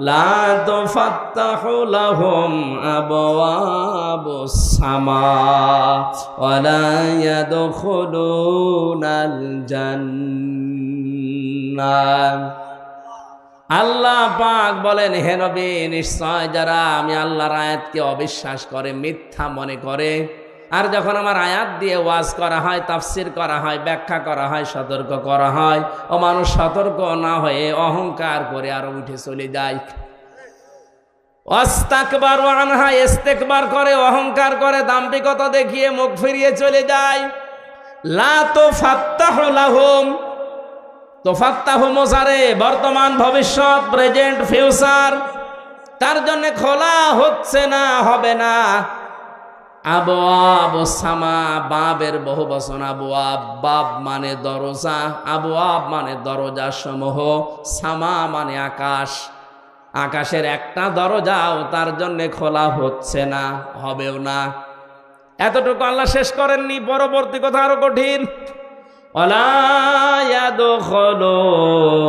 S1: লা তুফাত্তাহু লাহুম আবওয়াবুস সামা ওয়া লা ইয়াদখুলুনাল জান্নাহ। আল্লাহ পাক বলেন, হে নবী, নিশ্চয় যারা আমি আল্লাহর আয়াতকে অবিশ্বাস করে, মিথ্যা মনে করে, আর যখন আমার আয়াত দিয়ে ওয়াজ করা হয়, তাফসির করা হয়, ব্যাখ্যা করা হয়, সতর্ক করা হয়, ও মানুষ সতর্ক না হয়ে অহংকার করে আরো উঠে চলে যায়। ওয়াস্তাকবারু আনহা, ইস্তেকবার করে, অহংকার করে, দাম্ভিকতা দেখিয়ে মুখ ফিরিয়ে চলে যায়। লা তুফাত্তাহু লাহুম, তোফাত্তাহু মোজারে, বর্তমান, ভবিষ্যৎ, প্রেজেন্ট, ফিউচার, তার জন্য খোলা হচ্ছে না, হবে না। আবওয়াবুস সামা, বাবের বহু বচন আবওয়াব, বাব মানে দরজা, আবওয়াব মানে দরজা সমূহ, সামা মানে আকাশ, আকাশের একটা দরজাও তার জন্য খোলা হচ্ছে না, হবেও না। এতটুকু আল্লাহ শেষ করেননি, পরবর্তী কথা আরো কঠিন। ওয়ালা ইয়াদখুলুনাল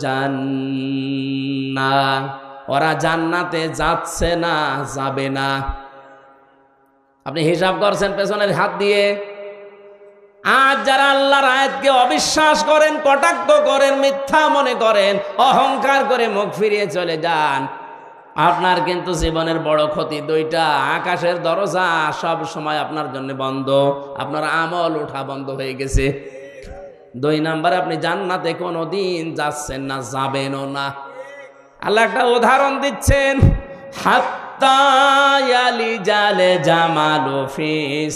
S1: জান্নাহ, ওরা জান্নাতে যাচ্ছে না, যাবে না। আপনি হিসাব করছেন পেছনের হাত দিয়ে। আজ যারা আল্লাহর আয়াতকে অবিশ্বাস করেন, কটাক্ষ করেন, মিথ্যা মনে করেন, অহংকার করে মুখ ফিরিয়ে চলে যান, আপনার কিন্তু জীবনের বড় ক্ষতি দুইটা। আকাশের দরজা সব সময় আপনার জন্য বন্ধ, আপনার আমল ওঠা বন্ধ হয়ে গেছে। 2 নাম্বার, আপনি জান্নাতে কোনোদিন যাচ্ছেন না, যাবেনও না। আল্লাহ একটা উদাহরণ দিচ্ছেন, হাত্তা ইয়ালিজাল জামালু ফি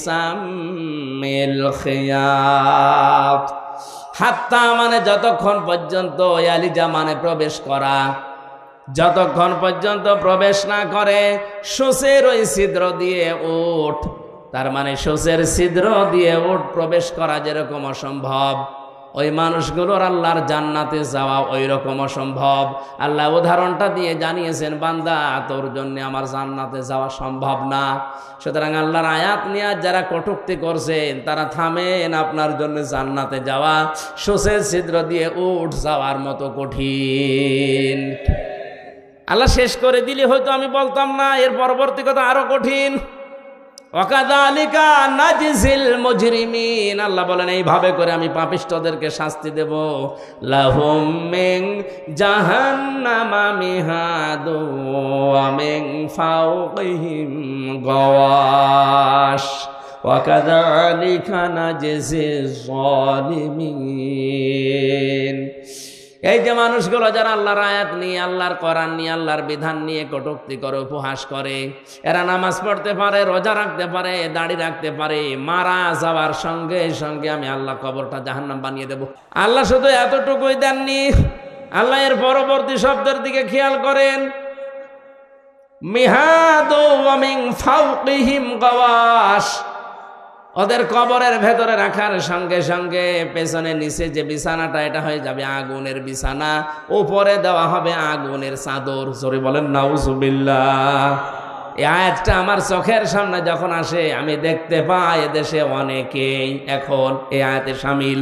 S1: সামিল খিয়াত। হাত্তা মানে যতক্ষণ পর্যন্ত, ইয়ালিজা মানে প্রবেশ করা, যতক্ষণ পর্যন্ত প্রবেশ না করে সূচের ওই ছিদ্র দিয়ে উট, তার মানে সূচের ছিদ্র দিয়ে উট প্রবেশ করা যেরকম অসম্ভব, ওই মানুষগুলোর আল্লাহর জান্নাতে যাওয়া ওই রকম অসম্ভব। আল্লাহ উদাহরণটা দিয়ে জানিয়েছেন, বান্দা, তোর জন্য আমার জান্নাতে যাওয়া সম্ভব না। সুতরাং আল্লাহর আয়াত নিয়ে যারা কটূক্তি করছেন, তারা থামেন, আপনার জন্য জান্নাতে যাওয়া সূচের ছিদ্র দিয়ে উট যাওয়ার মতো কঠিন। আল্লাহ শেষ করে দিলে হয়তো আমি বলতাম না, এর পরবর্তী কথা আরো কঠিন। ওয়াকাযালিকা নাজিজিল মুজরিমিন, আল্লাহ বলেন এইভাবে করে আমি পাপিষ্ঠদেরকে শাস্তি দেব। লাহুম মিন জাহান্নামা মিহাদু ওয়া মিন ফাওকিহিম গাওয়াশ ওয়াকাযালিকা নাজিজিজ যালিমিন। এই যে মানুষগুলো যারা আল্লাহর আয়াত নিয়ে, আল্লাহর কোরআন নিয়ে, আল্লাহর বিধান নিয়ে কটূক্তি করে, উপহাস করে, এরা নামাজ পড়তে পারে, রোজা রাখতে পারে, দাড়ি রাখতে পারে, মারা যাওয়ার সঙ্গে সঙ্গে আমি আল্লাহ কবরটা জাহান্নাম বানিয়ে দেব। আল্লাহ শুধু এতটুকুই দেননি, আল্লাহ এর পরবর্তী শব্দের দিকে খেয়াল করেন, মিহাদু ওয়া মিন ফাওকিহিম গাওয়াশ, ওদের কবরের ভেতরে রাখার সঙ্গে সঙ্গে পেছনে নিচে যে বিছানাটা, এটা হয়ে যাবে আগুনের বিছানা, উপরে দেওয়া হবে আগুনের চাদর। জোরে বলেন নাউজুবিল্লাহ। এই আয়াতটা আমার চোখের সামনে যখন আসে, আমি দেখতে পাই এদেশে অনেকেই এখন এই আয়াতে শামিল।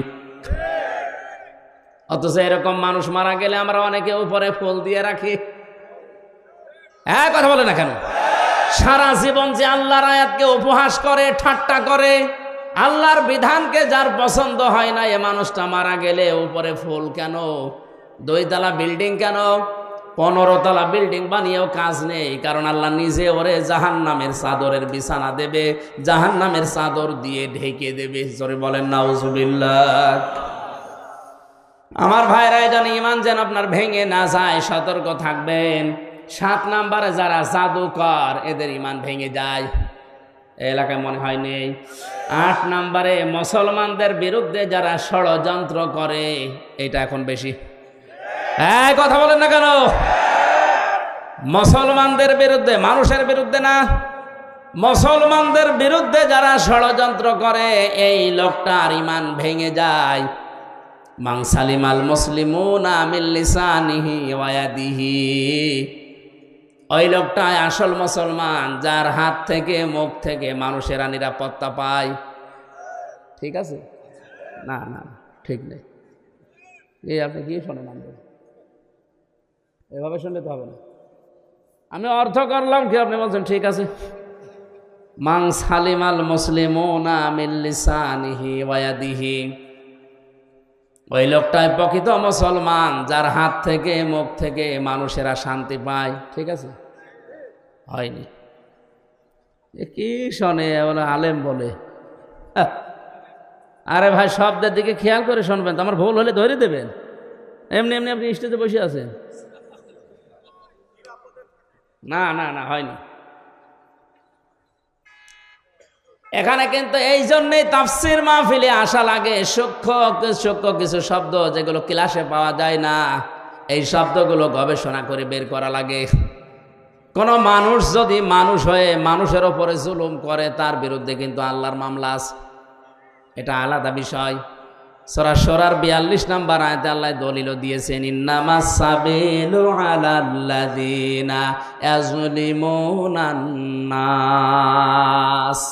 S1: অথচ এরকম মানুষ মারা গেলে আমরা অনেকে উপরে ফুল দিয়ে রাখি। কথা বলে না কেন? সারা জীবন যে আল্লাহর আয়াতকে উপহাস করে, ঠাট্টা করে, আল্লাহর বিধানকে যার পছন্দ হয় না, এ মানুষটা মারা গেলে উপরে ফুল কেন? 2 তলা বিল্ডিং কেন? 15 তলা বিল্ডিং বানিয়েও কাজ নেই, কারণ আল্লাহ নিজে ওরে জাহান্নামের চাদরের বিছানা দেবে, জাহান্নামের চাদর দিয়ে ঢেকে দেবে। জোরে বলেন নাউজুবিল্লাহ। আমার ভাইরা, যেন ঈমান যেন আপনার ভেঙে না যায়, সতর্ক থাকবেন। 7 নম্বরে যারা জাদুকর, এদের ঈমান ভেঙে যায়। এই এলাকায় মনে হয় নেই। 8 নম্বরে মুসলমানদের বিরুদ্ধে যারা ষড়যন্ত্র করে, এটা এখন বেশি। হ্যাঁ, কথা বলেন না কেন? মুসলমানদের বিরুদ্ধে, মানুষের বিরুদ্ধে না, মুসলমানদের বিরুদ্ধে যারা ষড়যন্ত্র করে, এই লোকটার ঈমান ভেঙে যায়। মান সালিমাল মুসলিমুনা মিন লিসানিহি ওয়া ইয়াদিহি, ওই লোকটাই আসল মুসলমান, যার হাত থেকে মুখ থেকে মানুষেরা নিরাপত্তা পায়। ঠিক আছে? না না, ঠিক নেই। এই আপনি কি শোনেন? এভাবে শুনলে তো হবে না। আমি অর্থ করলাম কি, আপনি বলছেন ঠিক আছে। মান সালিমাল মুসলিমুনা মিন লিসানিহি ওয়া ইয়াদিহি, ওই লোকটাই প্রকৃত মুসলমান, যার হাত থেকে মুখ থেকে মানুষেরা শান্তি পায়। ঠিক আছে? হয়নি। কি শোনে ওরা আলেম বলে? আরে ভাই, শব্দের দিকে খেয়াল করে শুনবেন, তো আমার ভুল হলে ধরে দেবেন। এমনি এমনি আপনি স্টেজে বসে আছেন। না না না, হয়নি। এখানে কিন্তু এই জন্যই তাফসীর মাহফিলে আসা লাগে। সূক্ষ্ম কিছু শব্দ যেগুলো ক্লাসে পাওয়া যায় না, এই শব্দগুলো গবেষণা করে বের করা লাগে। কোন মানুষ যদি মানুষ হয়ে মানুষের ওপরে জুলুম করে, তার বিরুদ্ধে কিন্তু আল্লাহর মামলা আছে, এটা আলাদা বিষয়। সূরা শুরার 42 নম্বর আয়াতে আল্লাহ দলিল দিয়েছেন, ইন্নামাস সাবিলু আলাল্লাযিনা ইয়াজলিমুনান নাস।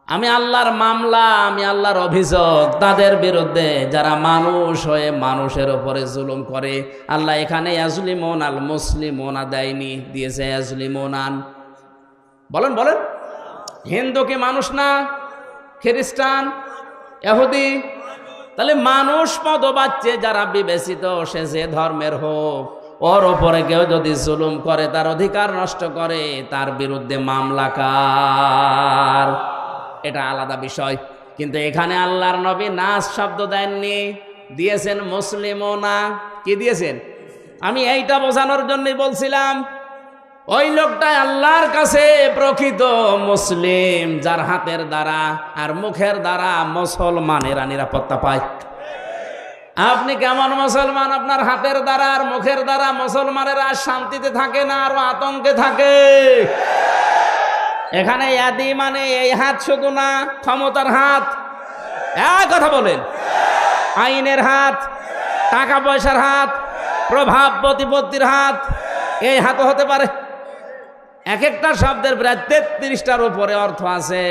S1: আমি আল্লাহর মামলা, আমি আল্লাহর অভিযোগ তাদের বিরুদ্ধে যারা মানুষ হয়ে মানুষের উপরে জুলুম করে। আল্লাহ এখানে ইয়াজলিমুন আল মুসলিমুনা দেয়নি, দিয়েছে ইয়াজলিমুনান। বলেন বলেন, হিন্দু কি মানুষ না? খ্রিস্টান, ইহুদি? তাহলে মানুষ পদবাচ্যে যারা বিবেচিত, সে যে ধর্মের হোক, ওর ওপরে কেউ যদি জুলুম করে, তার অধিকার নষ্ট করে, তার বিরুদ্ধে মামলা কার? এটা আলাদা বিষয়। কিন্তু এখানে আল্লাহর নবী নাস শব্দ দেননি, দিয়েছেন মুসলিমুনা। কি দিয়েছেন? আমি এইটা বোঝানোর জন্যই বলছিলাম, ওই লোকটাই আল্লাহর কাছে প্রকৃত মুসলিম, যার হাতের দ্বারা আর মুখের দ্বারা মুসলমানেরা নিরাপত্তা পায়। আপনি কেমন মুসলমান? আপনার হাতের দ্বারা আর মুখের দ্বারা মুসলমানেরা শান্তিতে থাকে না, আরো আতঙ্কে থাকে। এখানে ইয়াদি মানে এই হাত শুধু না, ক্ষমতার হাত। এক কথা বলেন, আইনের হাত, টাকা পয়সার হাত, প্রভাব প্রতিপত্তির হাত, এই হাতও হতে পারে। এক একটা শব্দের প্রায় 33টার উপরে অর্থ আছে,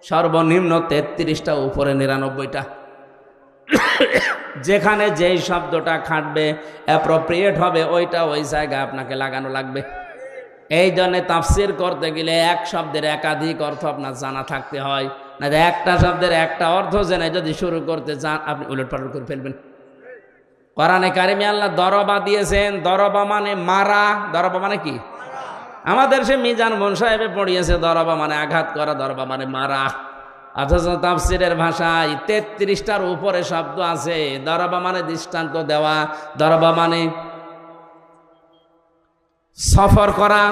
S1: সর্বনিম্ন 33টা, উপরে 99টা। যেখানে যেই শব্দটা খাটবে, অ্যাপ্রোপ্রিয়েট হবে, ওইটা ওই জায়গায় আপনাকে লাগানো লাগবে। এই জন্য তাফসীর করতে গেলে এক শব্দের একাধিক অর্থ আপনার জানা থাকতে হয়, না একটা শব্দের একটা অর্থ জেনে যদি শুরু করতে চান, আপনি উলটপালট করে ফেলবেন। কোরআনে কারিমে আল্লাহ দরবা দিয়েছেন, দরবা মানে মারা। দরবা মানে কি? আমাদের সে মিজান মন সাহেবে পড়িয়েছে, দরবা মানে আঘাত করা, দরবা মানে মারা। অথচ তাফসীরের ভাষায় 33টার উপরে শব্দ আছে। দরবা মানে দৃষ্টান্ত দেওয়া, দরবা মানে সফর করা।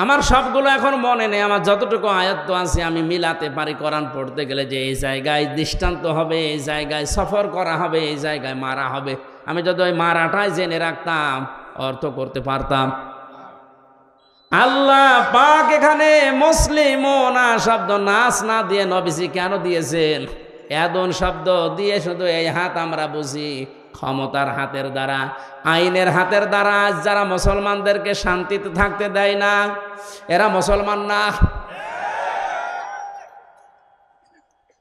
S1: আমার সবগুলো এখন মনে নেই, আমার যতটুকু আয়ত্ত আছে আমি মিলাতে পারি কোরআন পড়তে গেলে, যে এই জায়গায় দৃষ্টান্ত হবে, এই জায়গায় সফর করা হবে, এই জায়গায় মারা হবে। আমি যদি ওই মারাটাই জেনে রাখতাম, অর্থ করতে পারতাম। আল্লাহ পাক এখানে মুসলিমুনা শব্দ নাস না দিয়ে নবীজি কেন দিয়েছেন? এদন শব্দ দিয়ে শুধু এই হাত আমরা বুঝি ক্ষমতার হাতের দ্বারা, আইনের হাতের দ্বারা। যারা মুসলমানদেরকে শান্তিতে থাকতে দেয় না, এরা মুসলমান না।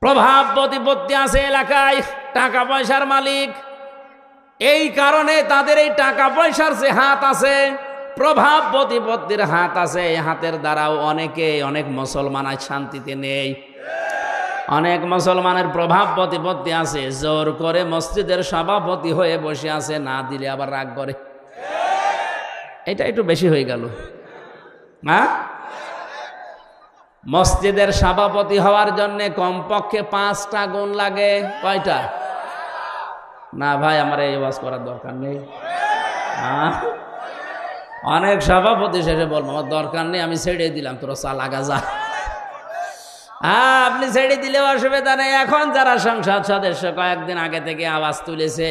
S1: প্রভাব প্রতিপত্তি আছে এলাকায়, টাকা পয়সার মালিক, এই কারণে তাদের এই টাকা পয়সার যে হাত আছে, প্রভাব প্রতিপত্তির হাত আছে, এই হাতের দ্বারাও অনেক মুসলমান আজ শান্তিতে নেই। অনেক মুসলমানের প্রভাব প্রতিপত্তি আছে, জোর করে মসজিদের সভাপতি হয়ে বসে আছে, না দিলে আবার রাগ করে। এটা একটু বেশি হয়ে গেল। হ্যাঁ, মসজিদের সভাপতি হওয়ার জন্য কমপক্ষে 5টা গুণ লাগে। কয়টা? না ভাই, আমার এই ওয়াজ করার দরকার নেই। অনেক সভাপতি শেষে বলবো আমার দরকার নেই, আমি ছেড়ে দিলাম, তোরা চাল আগা যা। আপনি ছেড়ে দিলেও অসুবিধা নেই। এখন যারা সংসদ সদস্য কয়েকদিন আগে থেকে আওয়াজ তুলেছে,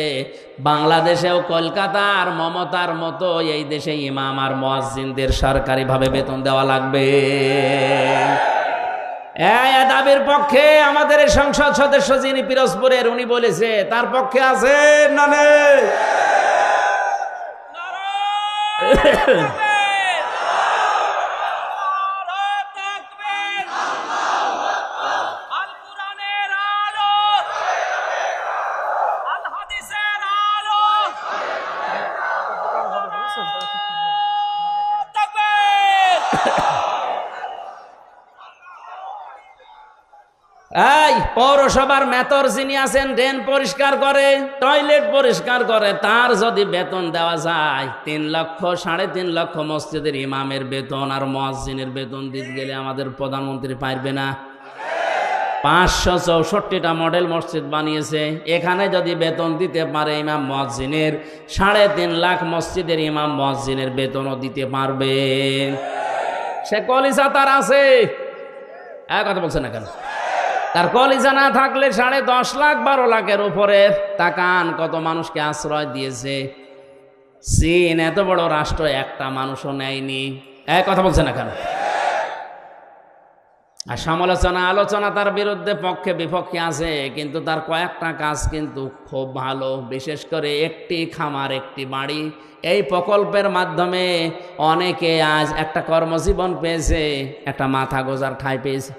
S1: বাংলাদেশেও কলকাতার মমতার মতো এই দেশে ইমাম আর মুয়াজ্জিনদের সরকারিভাবে বেতন দেওয়া লাগবে, এই দাবির পক্ষে আমাদের এই সংসদ সদস্য যিনি পিরোজপুরের, উনি বলেছে, তার পক্ষে আছে না নেই? এই পৌরসভার মেয়র যিনি আছেন, ড্রেন পরিষ্কার করে, টয়লেট পরিষ্কার করে, তার যদি বেতন দেওয়া যায় 3 লক্ষ 3.5 লক্ষ, মসজিদের ইমামের বেতন আর মুয়াজ্জিনের বেতন দিতে গেলে আমাদের প্রধানমন্ত্রী পারবে না। 564টা মডেল মসজিদ বানিয়েছে, এখানে যদি বেতন দিতে পারে ইমাম মুয়াজ্জিনের, 3.5 লাখ মসজিদের ইমাম মুয়াজ্জিনের বেতনও দিতে পারবে। সে কলিজা তার আছে, কথা বলছে না কেন? তার কলিজা না থাকলে 10.5 লাখ 12 লাখের উপরে, তাকান কত মানুষকে আশ্রয় দিয়েছে। চীন এত বড় রাষ্ট্র, একটা মানুষও নেয়নি। কথা বলছে না কেন? আর সমালোচনা আলোচনা তার বিরুদ্ধে পক্ষে বিপক্ষে আছে, কিন্তু তার কয়েকটা কাজ কিন্তু খুব ভালো। বিশেষ করে একটি খামার একটি বাড়ি, এই প্রকল্পের মাধ্যমে অনেকে আজ একটা কর্মজীবন পেয়েছে, একটা মাথা গোজার ঠাঁই পেয়েছে।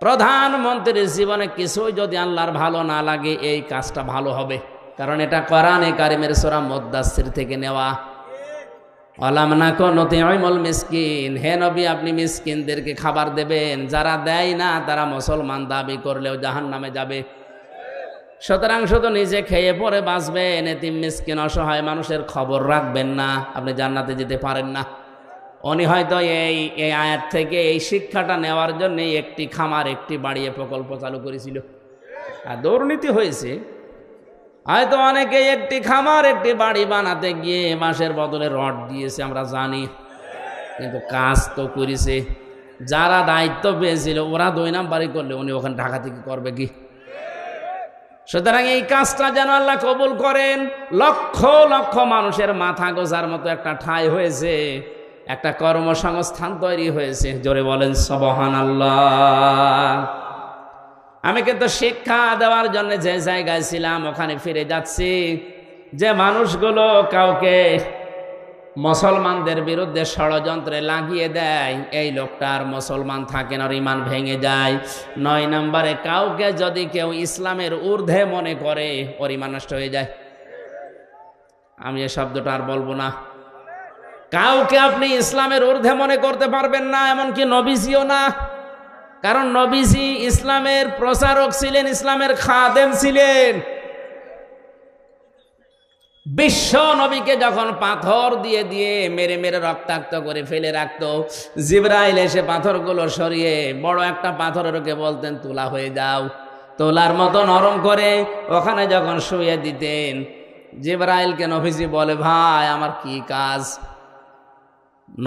S1: প্রধানমন্ত্রীর জীবনে কিছুই যদি আল্লাহর ভালো না লাগে, এই কাজটা ভালো হবে, কারণ এটা কোরআনে কারিমের সূরা মুদ্দাসসির থেকে নেওয়া। আলাম নাকুন নুতি'মুল মিসকিন, হে নবী আপনি মিসকিনদেরকে খাবার দেবেন, যারা দেয় না তারা মুসলমান দাবি করলেও জাহান্নামে যাবে। সুতরাং শুধু নিজে খেয়ে পরে বাঁচবেন, এতিম মিসকিন অসহায় মানুষের খবর রাখবেন না, আপনি জান্নাতে যেতে পারেন না। উনি হয়তো এই আয়াত থেকে এই শিক্ষাটা নেওয়ার জন্য একটি খামার একটি বাড়িয়ে প্রকল্প চালু করেছিল। আর দুর্নীতি হয়েছে, হয়তো অনেকে একটি খামার একটি বাড়ি বানাতে গিয়ে মাসের বদলে রড দিয়েছে, আমরা জানি, কিন্তু কাজ তো করেছে। যারা দায়িত্ব পেয়েছিল ওরা 2 নাম্বারই করলে উনি ওখানে ঢাকা থেকে করবে কি? সুতরাং এই কাজটা যেন আল্লাহ কবুল করেন। লক্ষ লক্ষ মানুষের মাথা গোজার মতো একটা ঠাঁই হয়েছে, একটা কর্মসংস্থান তৈরি হয়েছে। জোরে বলেন সুবহানাল্লাহ। আমি কিন্তু শিক্ষা দেওয়ার জন্য যে জায়গায় ছিলাম ওখানে ফিরে যাচ্ছি, যে মানুষগুলো কাউকে মুসলমানদের বিরুদ্ধে ষড়যন্ত্রে লাগিয়ে দেয়, এই লোকটার মুসলমান থাকে না, ইমান ভেঙে যায়। 9 নম্বরে কাউকে যদি কেউ ইসলামের ঊর্ধ্বে মনে করে, ওর ইমান নষ্ট হয়ে যায়। আমি এই শব্দটা আর বলবো না। কাউকে আপনি ইসলামের ঊর্ধ্বে মনে করতে পারবেন না, এমনকি নবীজিও না, কারণ নবীজি ইসলামের প্রচারক ছিলেন, ইসলামের খাদেম ছিলেন। বিশ্ব নবীকে যখন পাথর দিয়ে দিয়ে মেরে মেরে রক্তাক্ত করে ফেলে রাখতো, জিবরাইল এসে পাথরগুলো সরিয়ে বড় একটা পাথরের ওকে বলতেন তুলা হয়ে যাও, তোলার মতো নরম করে ওখানে যখন শুয়ে দিতেন, জিবরাইলকে নবীজি বলে ভাই আমার কি কাজ?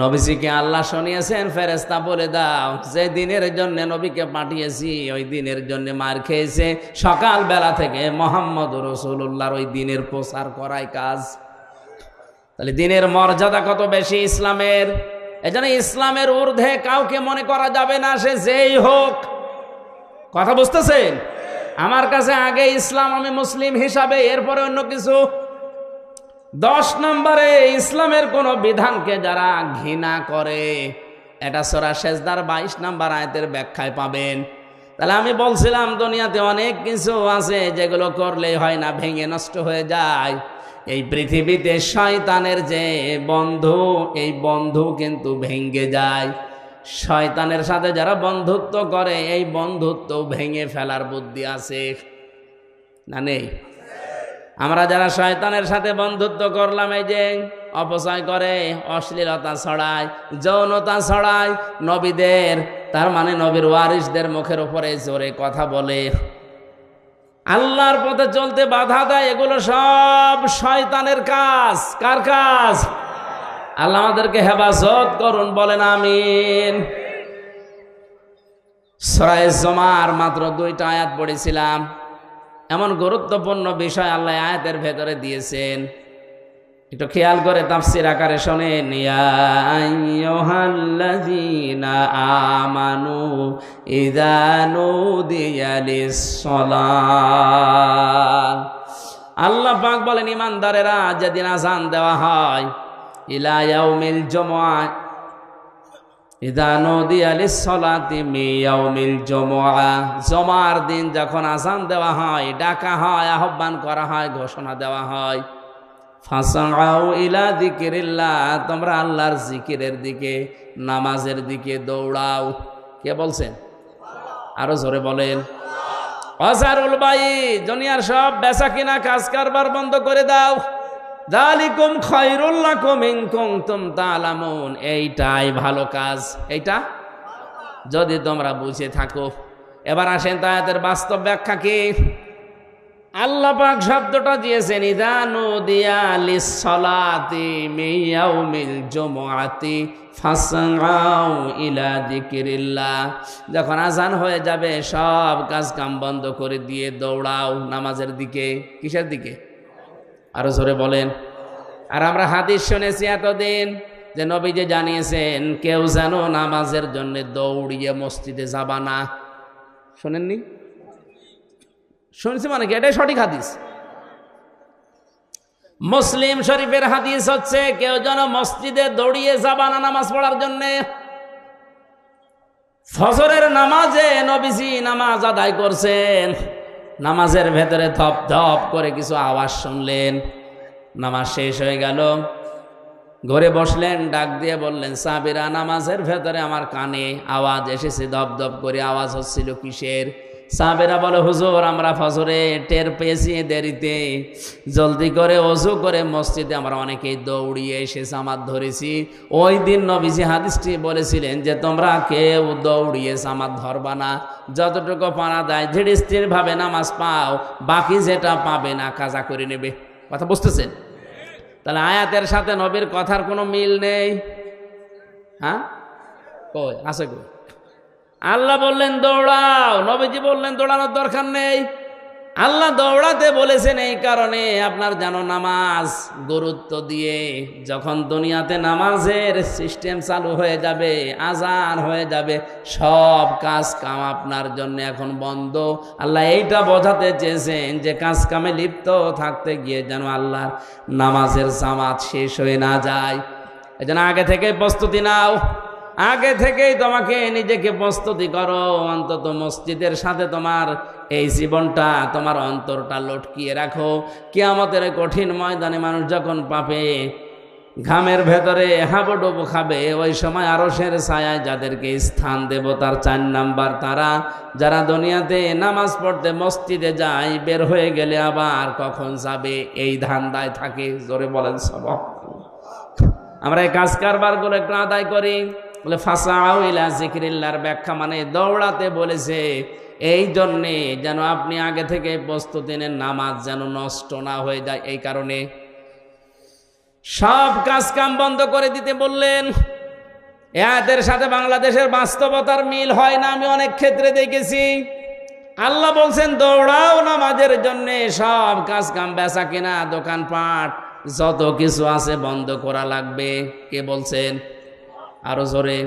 S1: নবীজিকে আল্লাহ শুনিয়েছেন, ফেরেশতা বলে দাও যে দিনের জন্য নবীকে পাঠিয়েছি ওই দিনের জন্য মার খেয়েছে, সকাল বেলা থেকে মোহাম্মদ রাসূলুল্লাহর ওই দিনের প্রচার করাই কাজ। তাহলে দিনের মর্যাদা কত বেশি ইসলামের। এজন্য ইসলামের ঊর্ধ্বে কাউকে মনে করা যাবে না, সে যেই হোক। কথা বুঝতেছেন? আমার কাছে আগে ইসলাম, আমি মুসলিম হিসাবে, এরপরে অন্য কিছু। 10 নম্বরে ইসলামের কোন বিধানকে যারা ঘৃণা করে, এটা সূরা সেজদার 22 নম্বর আয়াতের ব্যাখ্যায় পাবেন। তাহলে আমি বলছিলাম দুনিয়াতে অনেক কিছু আছে যেগুলো করলেই হয় না, ভেঙে নষ্ট হয়ে যায়। এই পৃথিবীতে শয়তানের যে বন্ধু, এই বন্ধু কিন্তু ভেঙে যায়। শয়তানের সাথে যারা বন্ধুত্ব করে, এই বন্ধুত্ব ভেঙে ফেলার বুদ্ধি আছে না নেই? আমরা যারা শয়তানের সাথে বন্ধুত্ব করলাম, এই যে অপচয় করে, অশ্লীলতা ছড়ায়, যৌনতা ছড়ায়, নবীদের, তার মানে নবীর ওয়ারিসদের মুখের উপরে জোরে কথা বলে, আল্লাহর পথে চলতে বাধা দেয়, এগুলো সব শয়তানের কাজ। কার কাজ? আল্লাহ আমাদেরকে হেফাজত করুন, বলেন আমিন। সূরা জুমার মাত্র 2টা আয়াত পড়েছিলাম। এমন গুরুত্বপূর্ণ বিষয় আল্লাহ আয়াতের ভেতরে দিয়েছেন, একটু খেয়াল করে তাফসীর আকারে শোনেন। ইয়া আইয়ুহাল্লাযীনা আমানু ইযা নুদিয়া লিস-সালাত, আল্লাহ পাক বলেন ঈমানদারেরা যেদিন আযান দেওয়া হয়, ইলা ইয়াউমিল জুমআ, ইযা নুদিয়া লিস-সালাতি মিন ইয়াউমিল জুমআ, জুমার দিন যখন আযান দেওয়া হয়, ডাকা হয়, আহ্বান করা হয়, ঘোষণা দেওয়া হয়, ফাসআউ ইলা যিকিরিল্লাহ, তোমরা আল্লাহর জিকিরের দিকে, নামাজের দিকে দৌড়াও। কে বলছেন? আরো জোরে বলেন। ওয়াজারুল বাই, দুনিয়ার সব বেচা কিনা কাজ কারবার বন্ধ করে দাও। যালিকুম খায়রুল লাকুম ইন কুনতুম তা'লামুন, এইটাই ভালো কাজ, এইটা যদি তোমরা বুঝে থাকো। এবার আসেন আয়াতের বাস্তব ব্যাখ্যা কি। আল্লাহ পাক শব্দটা দিয়েছেন ইযা নুদিয়া লিস-সালাতি মিন ইয়াউমিল জুমআতি ফাসআউ ইলা যিকিরিল্লাহ, যখন আযান হয়ে যাবে সব কাজ কাম বন্ধ করে দিয়ে দৌড়াও নামাজের দিকে। কিসের দিকে? আরো জোরে বলেন। আর আমরা হাদিস শুনেছি এতদিন যে নবীজি জানিয়েছেন কেউ যেন নামাজের জন্য দৌড়িয়ে মসজিদে যাবা না। শোনেননি? শুনছি মানে কি? এটাই সঠিক হাদিস। মুসলিম শরীফের হাদিস হচ্ছে কেউ যেন মসজিদে দৌড়িয়ে যাবা না নামাজ পড়ার জন্য। ফজরের নামাজে নবীজি নামাজ আদায় করছেন, নামাজের ভেতরে ধপ ধপ করে কিছু আওয়াজ শুনলেন, নামাজ শেষ হয়ে গেল, ঘরে বসলেন, ডাক দিয়ে বললেন সাহাবীরা নামাজের ভেতরে আমার কানে আওয়াজ এসেছে, ধপ ধপ করে আওয়াজ হচ্ছিল, কিসের? সাহাবীরা বলে হুজুর আমরা ফজরে টের পেয়েছি দেরিতে, জলদি করে ওযু করে মসজিদে আমরা অনেকেই দৌড়িয়ে এসে জামাত ধরেছি। ওই দিন নবীজি হাদিসটি বলেছিলেন যে তোমরা কেউ দৌড়িয়ে জামাত ধরবা না, যতটুকু পারা যায় ধীরে স্থির ভাবে নামাজ পাও, বাকি যেটা পাবে না কাজা করে নেবে। কথা বুঝতেছেন? তাহলে আয়াতের সাথে নবীর কথার কোনো মিল নেই। হ্যাঁ, কই আছে? কই? আল্লাহ বললেন দৌড়াও, নবীজি বললেন দৌড়ানোর দরকার নেই। আল্লাহ দৌড়াতে বলেছেন এই কারণে আপনার যেন নামাজ গুরুত্ব দিয়ে, যখন দুনিয়াতে নামাজের সিস্টেম চালু হয়ে যাবে, আজান হয়ে যাবে, সব কাজ কাম আপনার জন্য এখন বন্ধ। আল্লাহ এইটা বোঝাতে চেয়েছেন যে কাজ কামে লিপ্ত থাকতে গিয়ে যেন আল্লাহর নামাজের জামাত শেষ হয়ে না যায়। এজন্য আগে থেকে প্রস্তুতি নাও, আগে থেকেই তোমাকে নিজেকে প্রস্তুতি করো, অন্তত মসজিদের সাথে তোমার এই জীবনটা, তোমার অন্তরটা লটকিয়ে রাখো। কিয়ামতের কঠিন ময়দানে মানুষ যখন পাবে, ঘামের ভেতরে হাবুডুবু খাবে, ওই সময় আরশের ছায়ায় যাদেরকে স্থান দেব তার 4 নাম্বার তারা, যারা দুনিয়াতে নামাজ পড়তে মসজিদে যায়, বের হয়ে গেলে আবার কখন যাবে এই ধান্দায় থাকে। জোরে বলেন সবাই। আমরা এই কাজ কারবারগুলো একটু আদায় করি। বলে ফাসাউ ইলা যিকিরিল্লাহর ব্যাখ্যা মানে দৌড়াতে বলেছে এই জন্যে যেন আপনি আগে থেকে প্রস্তুতি নেন, নামাজ যেন নষ্ট না হয়ে যায়। এই কারণে সব কাজ কাম বন্ধ করে দিতে বললেন। এদের সাথে বাংলাদেশের বাস্তবতার মিল হয় না, আমি অনেক ক্ষেত্রে দেখেছি। আল্লাহ বলছেন দৌড়াও নামাজের জন্যে, সব কাজ কাম বেচা কেনা দোকানপাট যত কিছু আছে বন্ধ করা লাগবে। কে বলছেন? আরো জোরে।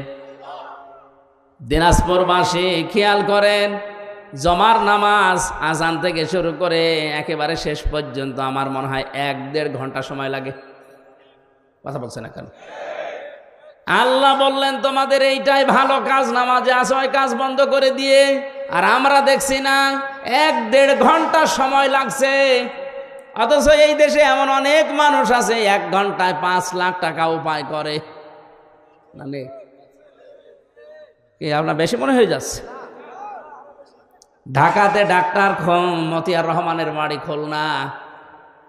S1: দিনাজপুরবাসী খেয়াল করেন, জমার নামাজ আজান থেকে শুরু করে একেবারে শেষ পর্যন্ত আমার মনে হয় 1-1.5 ঘন্টা সময় লাগে। কথা বলছে না কেন? আল্লাহ বললেন তোমাদের এইটাই ভালো কাজ, নামাজে আসো, ওই কাজ বন্ধ করে দিয়ে। আর আমরা দেখছি না 1-1.5 ঘন্টা সময় লাগছে। অথচ এই দেশে এমন অনেক মানুষ আছে 1 ঘন্টায় 5 লাখ টাকা উপায় করে। মানে কি আপনার বেশি মনে হয়ে যাচ্ছে? ঢাকাতে ডাক্তার মতিয়ার রহমানের বাড়ি খুলনা,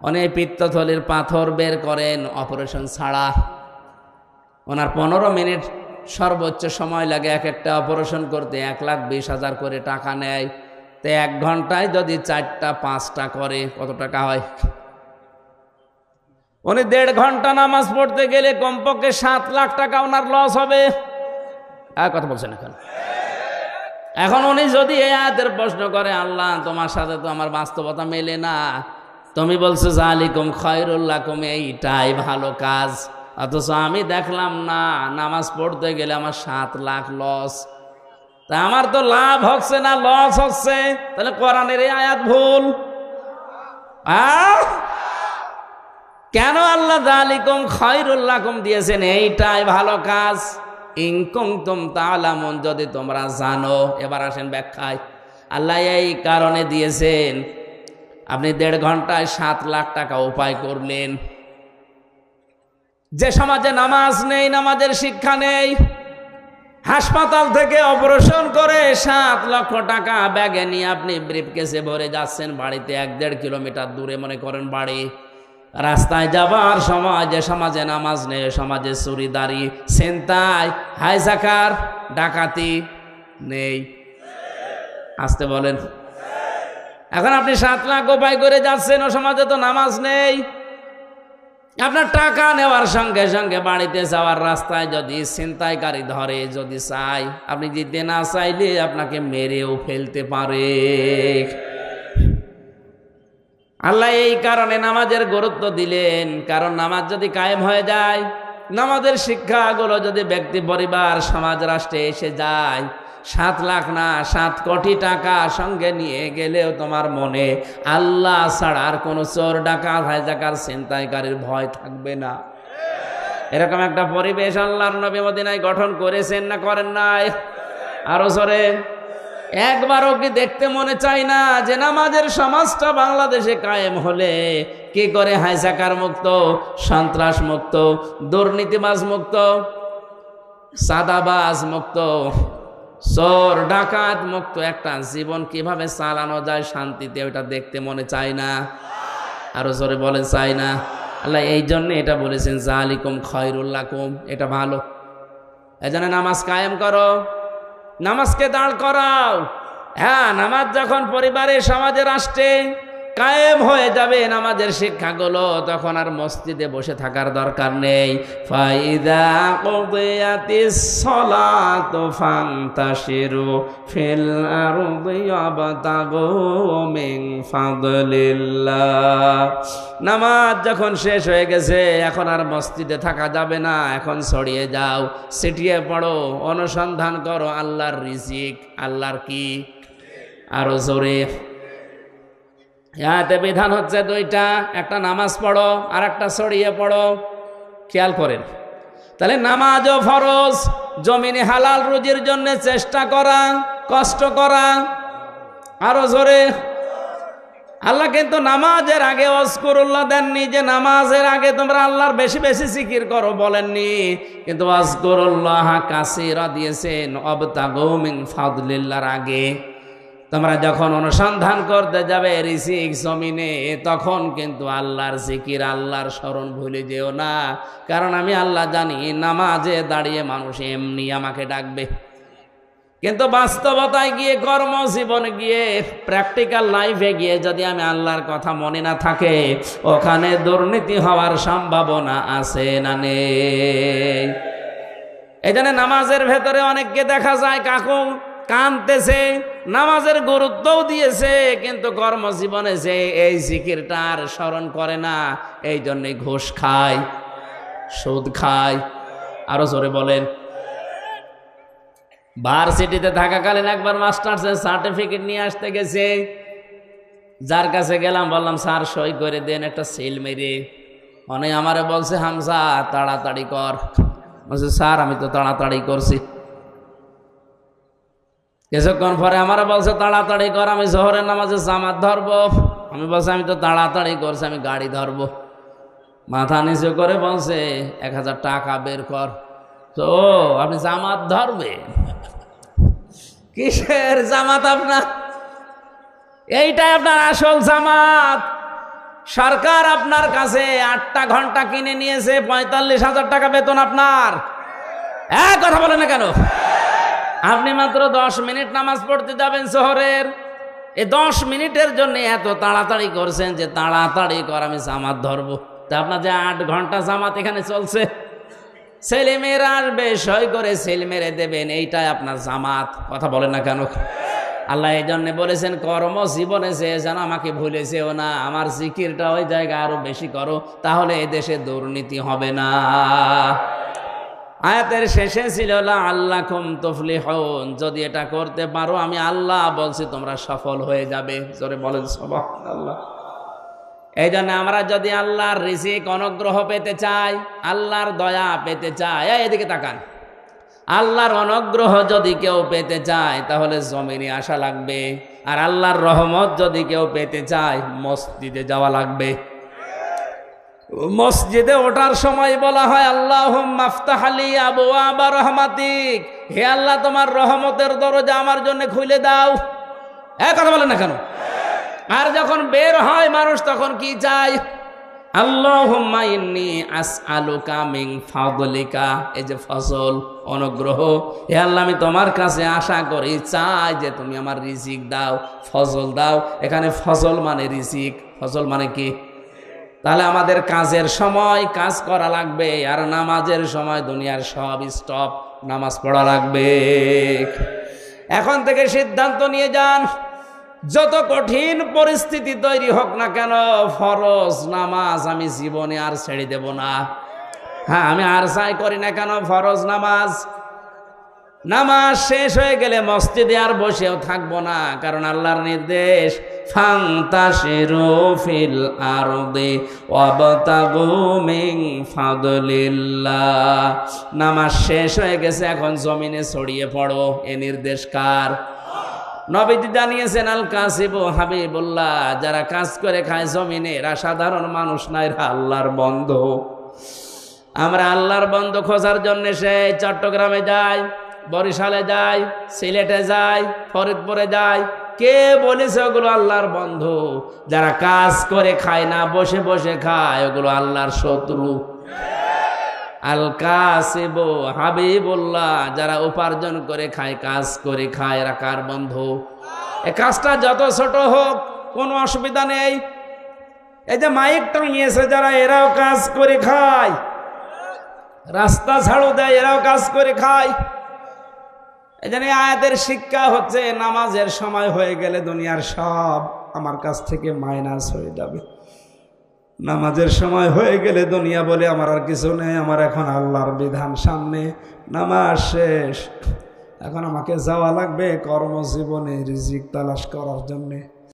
S1: অনেক পিত্তথলির পাথর বের করেন অপারেশন ছাড়া। ওনার 15 মিনিট সর্বোচ্চ সময় লাগে এক একটা অপারেশন করতে, 1,20,000 করে টাকা নেয়। তো 1 ঘন্টায় যদি 4টা 5টা করে কত টাকা হয়? উনি 1.5 ঘন্টা নামাজ পড়তে গেলে কমপক্ষে 7 লাখ টাকা ওনার লস হবে। আর কথা বলছেন এখন উনি যদি এই আয়াতের প্রশ্ন করে, আল্লাহ তোমার সাথে তো আমার বাস্তবতা মেলে না, তুমি বলছো যালিকুম খায়রুল লাকুম, এইটাই ভালো কাজ, অথচ আমি দেখলাম না নামাজ পড়তে গেলে আমার 7 লাখ লস, তা আমার তো লাভ হচ্ছে না লস হচ্ছে, তাহলে কোরআনের এই আয়াত ভুল। কেন আল্লাহ যালিকুম খায়রুল লাকুম দিয়েছেন, এইটাই ভালো কাজ? ইন কুনতুম তা'লামুন, যদি তোমরা জানো। এবার আসেন ব্যাখ্যায়। আল্লাহ এই কারণে দিয়েছেন, আপনি 1.5 ঘন্টায় 7 লাখ টাকা উপায় করলেন। যে সমাজে নামাজ নেই, নামাজের শিক্ষা নেই, হাসপাতাল থেকে অপারেশন করে 7 লক্ষ টাকা ব্যাগে নিয়ে আপনি ব্রিফকেসে ভরে যাচ্ছেন বাড়িতে, 1-1.5 কিলোমিটার দূরে মনে করেন বাড়ি। রাস্তায় যাবার সময় যে সমাজে নামাজ নেই, সমাজে চুরিদারি, ছিনতাই, হাইজাকার, ডাকাতি নেই। আসতে বলেন। এখন আপনি 7 লাখ উপায় করে যাচ্ছেন, ও সমাজে তো নামাজ নেই। আপনার টাকা নেওয়ার সঙ্গে সঙ্গে বাড়িতে যাওয়ার রাস্তায় যদি ছিনতাইকারী ধরে, যদি চাই, আপনি দিতে না চাইলে আপনাকে মেরেও ফেলতে পারে। আল্লাহ এই কারণে নামাজের গুরুত্ব দিলেন, কারণ নামাজ যদি কায়েম হয়ে যায়, নামাজের শিক্ষাগুলো যদি ব্যক্তি, পরিবার, সমাজ, রাষ্ট্রে এসে যায়, 7 লাখ না 7 কোটি টাকা সঙ্গে নিয়ে গেলেও তোমার মনে আল্লাহ ছাড়া আর কোনো চোর, ডাকাত, হাইজাকার, ছিনতাইকারীর ভয় থাকবে না। এরকম একটা পরিবেশ আল্লাহর নবী মদিনায় গঠন করেছেন না করেন নাই? আরো জোরে। একবারও কি দেখতে মনে চায় না যে নামাজের সমাজটা বাংলাদেশে কায়েম হলে কি করে হাইজাকার মুক্ত, সন্ত্রাস মুক্ত, দুর্নীতিবাজ মুক্ত, সাদাবাজ মুক্ত, চোর ডাকাত মুক্ত একটা জীবন কিভাবে চালানো যায় শান্তিতে, ওটা দেখতে মনে চায় না? আরো জোরে বলেন, চাই না। আল্লাহ এই জন্য এটা বলেছেন যালিকুম খায়রুল লাকুম, এটা ভালো। এজন্য নামাজ কায়েম করো, নামাজকে দাঁড় করাও। হ্যাঁ, নামাজ যখন পরিবারে, সমাজে, রাষ্ট্রে কায়েম হয়ে যাবে নামাজের শিক্ষাগুলো, তখন আর মসজিদে বসে থাকার দরকার নেই। ফাইদা কুদিয়াতিস সালাতু ফান্তাশিরু ফিল আরদি ওয়াবতাগু মিন ফাদলিল্লাহ। নামাজ যখন শেষ হয়ে গেছে, এখন আর মসজিদে থাকা যাবে না, এখন ছড়িয়ে যাও, ছিটিয়ে পড়ো, অনুসন্ধান করো আল্লাহর রিজিক। আল্লাহর কি? আরো জোরে। এতে বিধান হচ্ছে 2টা, একটা নামাজ পড়ো আর একটা ছড়িয়ে পড়ো। খেয়াল করেন, তাহলে নামাজও ফরজ, জমিনে হালাল রুজির জন্য চেষ্টা করা, কষ্ট করা। আরো জোরে। আল্লাহ কিন্তু নামাজের আগে ওয়াজকুরুল্লাহ দেননি, যে নামাজের আগে তোমরা আল্লাহর বেশি বেশি জিকির করো, বলেননি। কিন্তু ওয়াজকুরুল্লাহ কাসীরা দিয়েছেন, ওয়াবতাগু মিন ফাদলিল্লাহর আগে। তোমরা যখন অনুসন্ধান করতে যাবে রিজিক জমিনে, তখন কিন্তু আল্লাহর জিকির, আল্লাহর স্মরণ ভুলে যেও না, কারণ আমি আল্লাহ জানি নামাজে দাঁড়িয়ে মানুষ এমনি আমাকে ডাকবে। কিন্তু বাস্তবতায় গিয়ে, কর্মজীবনে গিয়ে, প্র্যাকটিক্যাল লাইফে গিয়ে যদি আমি আল্লাহর কথা মনে না থাকে, ওখানে দুর্নীতি হওয়ার সম্ভাবনা আছে না নেই? এই জন্য নামাজের ভেতরে অনেককে দেখা যায় কাকু কাঁদতেছে, নামাজের গুরুত্বও দিয়েছে, কিন্তু কর্মজীবনে যে এই জিকিরটা আর স্মরণ করে না, এই জন্যে ঘুষ খায়, সুদ খায়। আরো জোরে বলেন। ভার্সিটিতে থাকাকালীন একবার মাস্টার্সের সার্টিফিকেট নিয়ে আসতে গেছে, যার কাছে গেলাম, বললাম স্যার সই করে দেন একটা সিল মেরে। অনেক আমারে বলছে হামজা তাড়াতাড়ি কর। বলছে স্যার আমি তো তাড়াতাড়ি করছি। কিছুক্ষণ পরে আমার বলছে তাড়াতাড়ি কর, আমি জোহরের নামাজে জামাত ধরবো। আমি বলছি আমি তো তাড়াতাড়ি করছি, আমি গাড়ি ধরবো। মাথা নিচু করে বলছে 1000 টাকা বের কর। তো আপনি জামাত ধরবে? কিসের জামাত আপনার? এইটাই আপনার আসল জামাত। সরকার আপনার কাছে 8টা ঘন্টা কিনে নিয়েছে, 45,000 টাকা বেতন আপনার। কথা বলেন না কেন? আপনি মাত্র 10 মিনিট নামাজ পড়তে যাবেন শহরের, এই 10 মিনিটের জন্য এত তাড়াতাড়ি করছেন যে তাড়াতাড়ি কর, আমি জামাত ধরবো। তা আপনার যে 8 ঘন্টা জামাত এখানে চলছে, ছেলেমেয়েরা আসবে, সই করে ছেলে মেরে দেবেন, এইটাই আপনার জামাত। কথা বলেন না কেন? আল্লাহ এই জন্য বলেছেন কর্ম জীবনে যে যেন আমাকে ভুলেছেও না, আমার জিকিরটা ওই জায়গায় আরো বেশি করো, তাহলে এই দেশে দুর্নীতি হবে না। আয়াতের শেষে ছিল লাআল্লাকুম তুফলিহুন, যদি এটা করতে পারো আমি আল্লাহ বলছি তোমরা সফল হয়ে যাবে। জোরে বলেন সুবহানাল্লাহ। এই জন্য আমরা যদি আল্লাহর রিজিক অনুগ্রহ পেতে চাই, আল্লাহর দয়া পেতে চাই, এদিকে তাকান, আল্লাহর অনুগ্রহ যদি কেউ পেতে চায় তাহলে জমিনে আসা লাগবে, আর আল্লাহর রহমত যদি কেউ পেতে চায় মসজিদে যাওয়া লাগবে। মসজিদে ওঠার সময় বলা হয় আল্লাহুম্মা আফতাহ লি আবওয়াবা রাহমাতিক, হে আল্লাহ তোমার রহমতের দরজা আমার জন্য খুলে দাও। কথা বলেন না কেন? আর যখন বের হয় মানুষ তখন কি চায়? আল্লাহুম্মা ইন্নী আসআলুকা মিন ফাদলিকা, এই যে ফজল অনুগ্রহ, হে আল্লাহ আমি তোমার কাছে আশা করি, চাই যে তুমি আমার রিজিক দাও, ফজল দাও। এখানে ফজল মানে রিজিক, ফজল মানে কি? তাহলে আমাদের কাজের সময় কাজ করা লাগবে, আর নামাজের সময় দুনিয়ার সব স্টপ, নামাজ পড়া লাগবে। এখন থেকে সিদ্ধান্ত নিয়ে যান, যত কঠিন পরিস্থিতি তৈরি হোক না কেন, ফরজ নামাজ আমি জীবনে আর ছেড়ে দেব না। হ্যাঁ, আমি আর চাই করি না কেন, ফরজ নামাজ, নামাজ শেষ হয়ে গেলে মসজিদে আর বসেও থাকবো না, কারণ আল্লাহর নির্দেশ ফান্তাশিরু ফিল আরদি ওয়াবতাগু মিন ফাদলিল্লাহ। নামাজ শেষ হয়ে গেছে, এখন জমিনে ছড়িয়ে পড়ো, এ নির্দেশ কার? নবীজি জানিয়েছেন আল কাসিবু হাবিবুল্লাহ, যারা কাজ করে খায় জমিনে এরা সাধারণ মানুষ না, এরা আল্লাহর বন্ধু। আমরা আল্লাহর বন্ধু খোঁজার জন্য সেই চট্টগ্রামে যাই, বরিশালে যাই, সিলেটে যাই, ফরিদপুরে যাই। কে বলেছে ওগুলো আল্লাহর বন্ধু? যারা কাজ করে খায় না, বসে বসে খায়, ওগুলো আল্লাহর শত্রু। আল কাসিবু হাবিবুল্লাহ, যারা উপার্জন করে খায়, কাজ করে খায়, এরা কার বন্ধু? এই কাজটা যত ছোট হোক কোনো অসুবিধা নেই। এই যে মাইক টাঙিয়েছে যারা, এরাও কাজ করে খায়, রাস্তা ঝাড়ু দেয়, এরাও কাজ করে খায়। এই জন্য আয়াতের শিক্ষা হচ্ছে নামাজের সময় হয়ে গেলে দুনিয়ার সব আমার কাছ থেকে মাইনাস হয়ে যাবে। নামাজের সময় হয়ে গেলে দুনিয়া বলে আমার আর কিছু নেই, আমার এখন আল্লাহর বিধান সামনে, নামাজ শেষ, এখন আমাকে যাওয়া লাগবে কর্মজীবনে রিজিক তালাশ করার জন্যে।